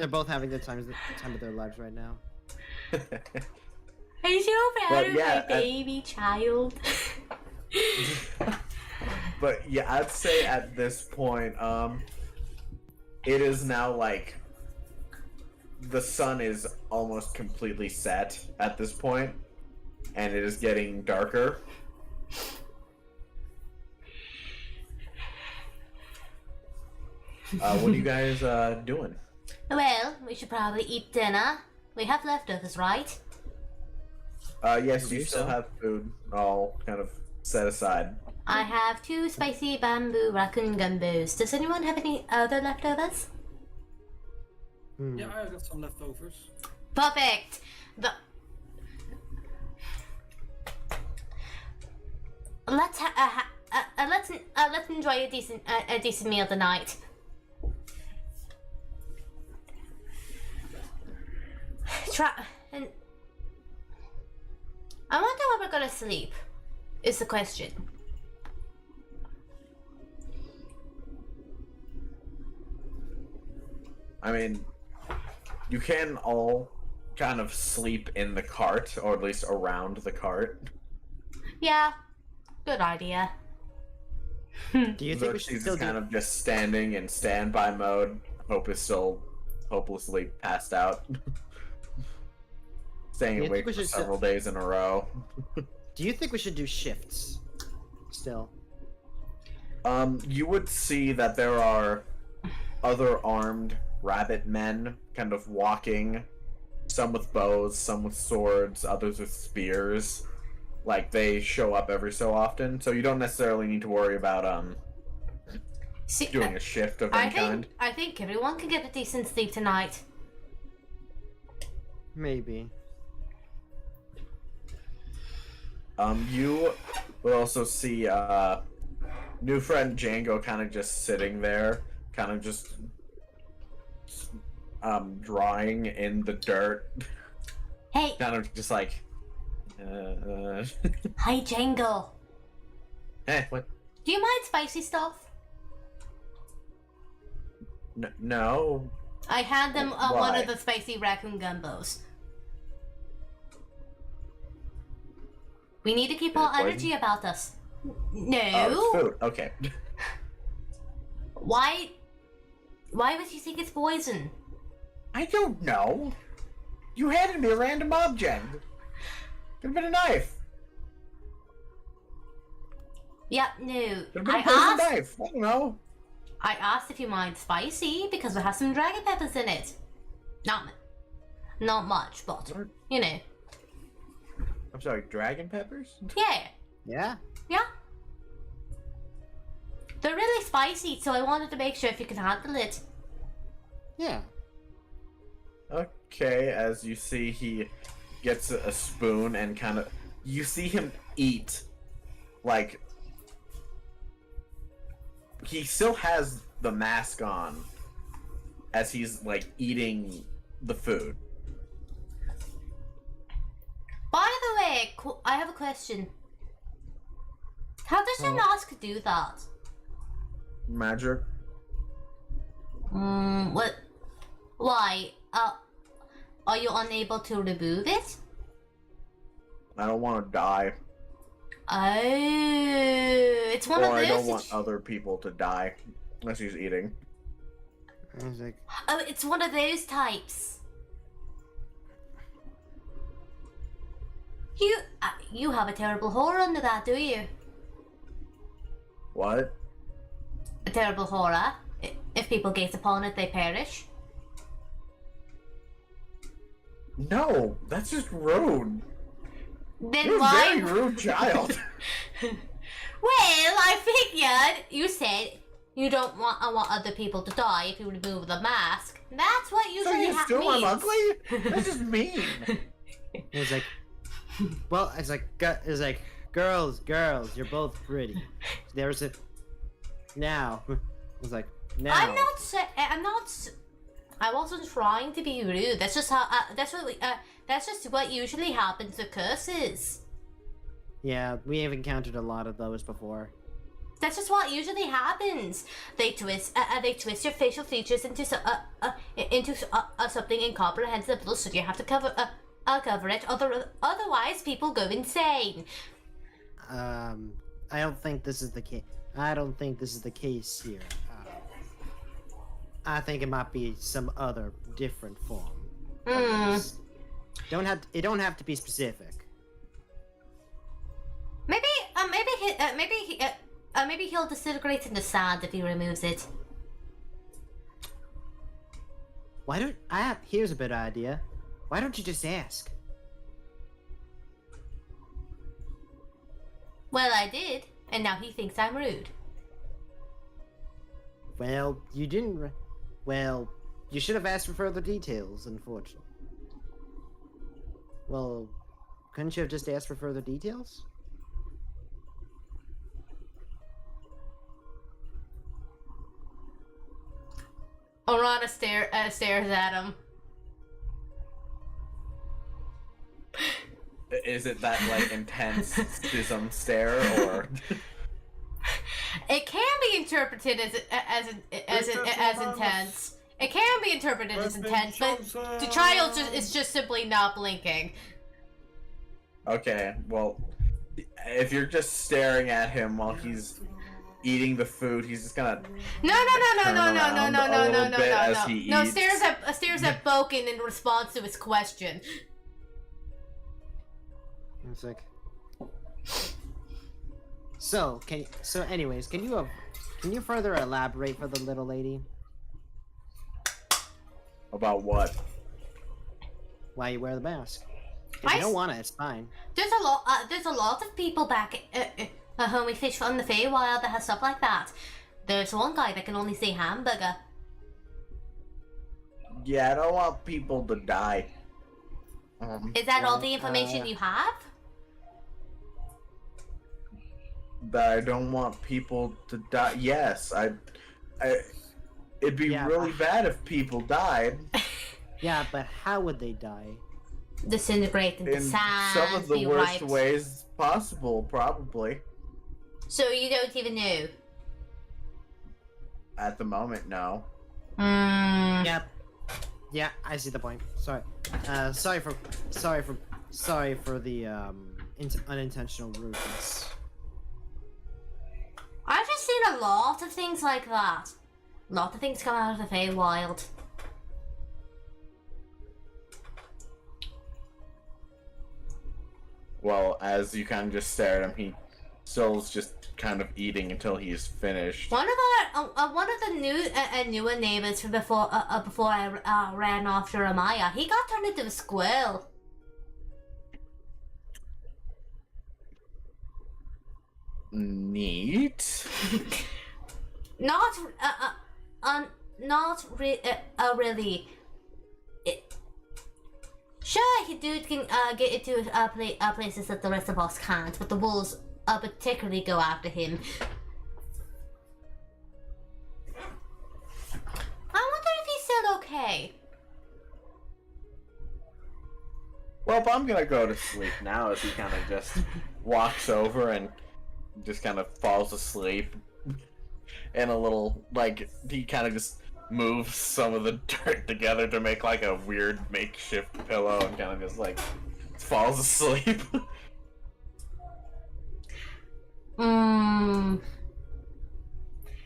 both having the time of their lives right now. I'm so proud But of yeah, my baby child. But yeah, I'd say at this point, it is now like the sun is almost completely set at this point, and it is getting darker. What are you guys doing? Well, we should probably eat dinner. We have leftovers, right? Yes, you still have food all kind of set aside. I have 2 spicy bamboo raccoon gumbos. Does anyone have any other leftovers? Yeah, I got some leftovers. Perfect. Let's enjoy a decent meal tonight. And I wonder where we're gonna sleep. Is the question. I mean, you can all kind of sleep in the cart, or at least around the cart. Yeah, good idea. Do you think we should Xerxes still is kind do? of just standing in standby mode. Hope is still hopelessly passed out. Staying Do you awake think we for should several days in a row. Do you think we should do shifts? Still. You would see that there are other armed rabbit men kind of walking, some with bows, some with swords, others with spears. Like, they show up every so often, so you don't necessarily need to worry about doing a shift of any kind. I think everyone can get a decent sleep tonight. Maybe. You would also see new friend Django kind of just sitting there, kind of just drawing in the dirt, Hey, kind of just like hi Django. Hey, what? Do you mind spicy stuff? No. I hand them one Why? of the spicy raccoon gumbos. We need to keep Is it our poison? energy about us. No. Oh, it's food. Okay. Why would you think it's poison? I don't know. You handed me a random object. Could have been a knife. Yeah, no. Could have been I a poisoned asked. knife. I don't know. I asked if you mind spicy because we have some dragon peppers in it. Not much, but you know. I'm sorry, dragon peppers? Yeah, Yeah. yeah. They're really spicy, so I wanted to make sure if you can handle it. Yeah. Okay, as you see, he gets a spoon and kind of... You see him eat, like... He still has the mask on as he's, like, eating the food. By the way, I have a question. How does your mask do that? Magic? What? Why? Are you unable to remove it? I don't want to die. Oh, it's one of Or I those. don't want other people to die. Unless he's eating. I was like, Oh, it's one of those types. You have a terrible horror under that, do you? What? A terrible horror. If people gaze upon it, they perish. No, that's just rude. Then You're a why? very rude child. Well, I figured you said you don't want other people to die if you remove the mask. That's what So usually you still means. I'm ugly? That's just mean. it was like, well, it's like, girls, you're both pretty. There was a, now, it was like, now. I wasn't trying to be rude. That's just how. That's just what usually happens to curses. Yeah, we have encountered a lot of those before. That's just what usually happens. They twist your facial features into something incomprehensible, so you have to cover it. Otherwise, people go insane. I don't think this is the case. I don't think this is the case here. I think it might be some other different form. It don't have to be specific. Maybe he'll disintegrate in the sand if he removes it. Here's a better idea. Why don't you just ask? Well, I did, and now he thinks I'm rude. Well, you didn't. Well, you should have asked for further details, unfortunately. Well, couldn't you have just asked for further details? Orana stares at him. Is it that like intense schism stare, or? It can be interpreted as intense. It can be interpreted as intense, but the child is just simply not blinking. Okay, well, if you're just staring at him while he's eating the food, he's just gonna No, as he eats. stares at Boken in response to his question. It's like. Anyways, can you further elaborate for the little lady? About what? Why you wear the mask? If you don't want it, it's fine. There's a lot of people back when we fish from the Feywild that have stuff like that. There's one guy that can only say hamburger. Yeah, I don't want people to die. Is that all the information you have? That I don't want people to die. Yes, it'd be really bad if people died. Yeah, but how would they die? Disintegrate into In sand. some of the be worst wiped. ways possible, probably. So you don't even know. At the moment, no. Yep. Yeah, I see the point. Sorry. Sorry for the unintentional rudeness. I've just seen a lot of things like that. A lot of things come out of the Feywild. Well, as you kind of just stare at him, he still's just kind of eating until he's finished. One of the newer neighbors from before I ran off Jeremiah, he got turned into a squirrel. Neat. Really. Sure, he can get into places that the rest of us can't, but the wolves particularly go after him. I wonder if he's still okay. Well, I'm gonna go to sleep now as he kind of just walks over and just kind of falls asleep. And a little, like, he kind of just moves some of the dirt together to make like a weird makeshift pillow and kind of just like falls asleep.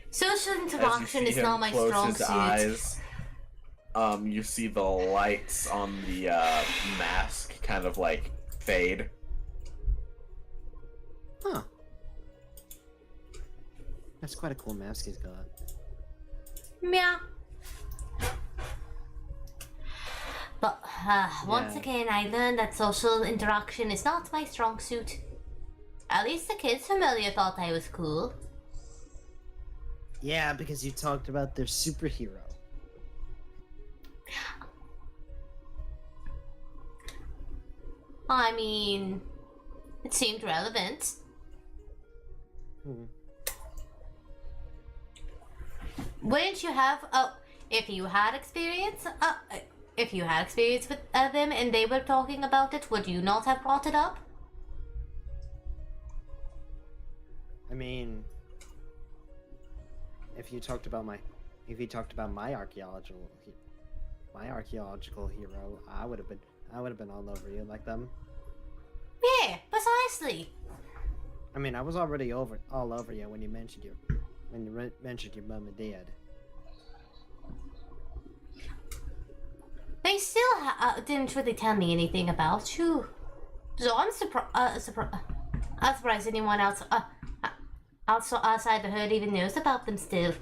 Social interaction is not my strong suit. Eyes, you see the lights on the mask kind of like fade. Huh. That's quite a cool mask he's got. Yeah. But once again, I learned that social interaction is not my strong suit. At least the kids familiar thought I was cool. Yeah, because you talked about their superhero. I mean, it seemed relevant. Wouldn't you have? If you had experience with them and they were talking about it, would you not have brought it up? I mean, if you talked about my archaeological hero, I would have been all over you like them. Yeah, precisely. I mean, I was already all over you when you mentioned mentioned your mom and dad. They still didn't really tell me anything about you. So I'm surprised anyone else outside the herd even knows about them still.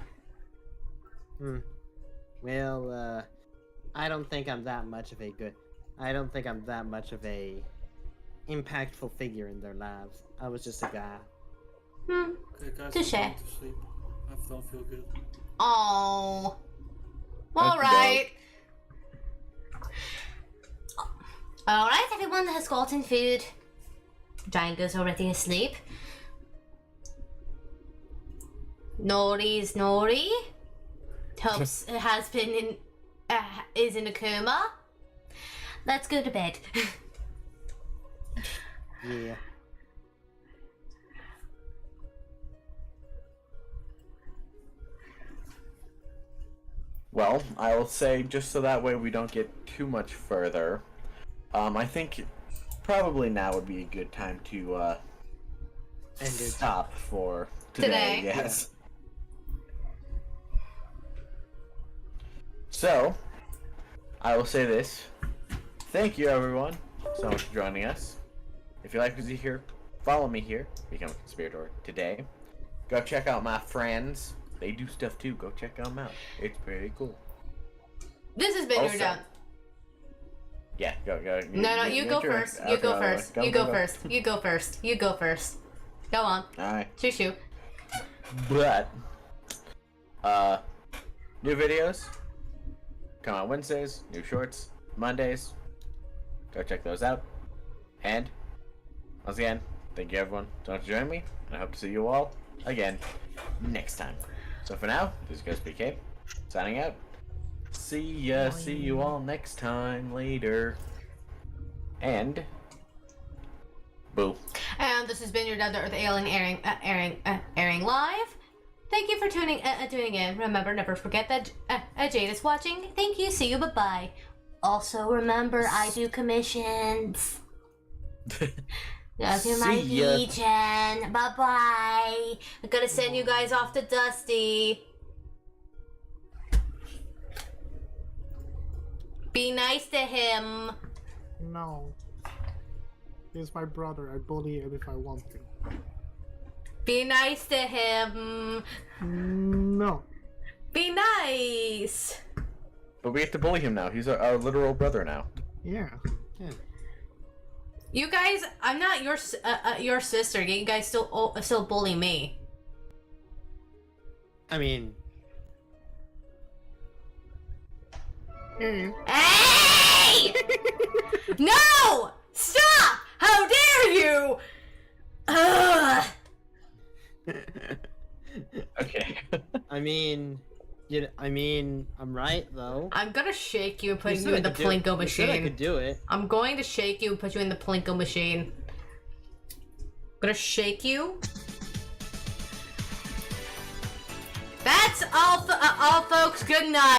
Well, I don't think I'm that much of a impactful figure in their lives. I was just a guy. Okay, guys, Touche. I'm going to sleep. I don't feel good. Oh. Okey-doke. Alright. Alright, everyone has gotten food. Giant goes already asleep. Nori's Nori. Tubbs has been in is in a coma. Let's go to bed. Yeah. Well, I will say, just so that way we don't get too much further, I think probably now would be a good time to End it. stop for today. Today. Yes. So, I will say this. Thank you, everyone, so much for joining us. If you like what you hear, follow me here. Become a conspirator today. Go check out my friends. They do stuff too. Go check them out. It's pretty cool. This has been Also- your done. Yeah, go. No, you go your- first. You go first. Go, You go, go go. first. You go first. You go first. Go on. Alright. Shoo. But, new videos come out Wednesdays, new shorts Mondays. Go check those out. And, once again, thank you everyone so much for joining me, and I hope to see you all again next time. So for now, this is Ghost BK, signing out. See ya, see you all next time, later. And, boo. And this has been your Down to Earth Alien airing live. Thank you for tuning in. Remember, never forget that Jade is watching. Thank you. See you. Bye bye. Also, remember, I do commissions. Love you, my See ya. legion. Bye bye. I'm gonna send you guys off to Dusty. Be nice to him. No. He's my brother. I bully him if I want to. Be nice to him. No. Be nice. But we have to bully him now. He's our literal brother now. Yeah. You guys, I'm not your sister. Yet you guys still bully me. I mean, Hey! No! Stop! How dare you! Ugh. Okay. I'm right though. I'm gonna shake you and put You you said in the I could do it. Plinko You said I machine. could do it. I'm going to shake you and put you in the Plinko machine. Gonna shake you. That's all, folks. Good night.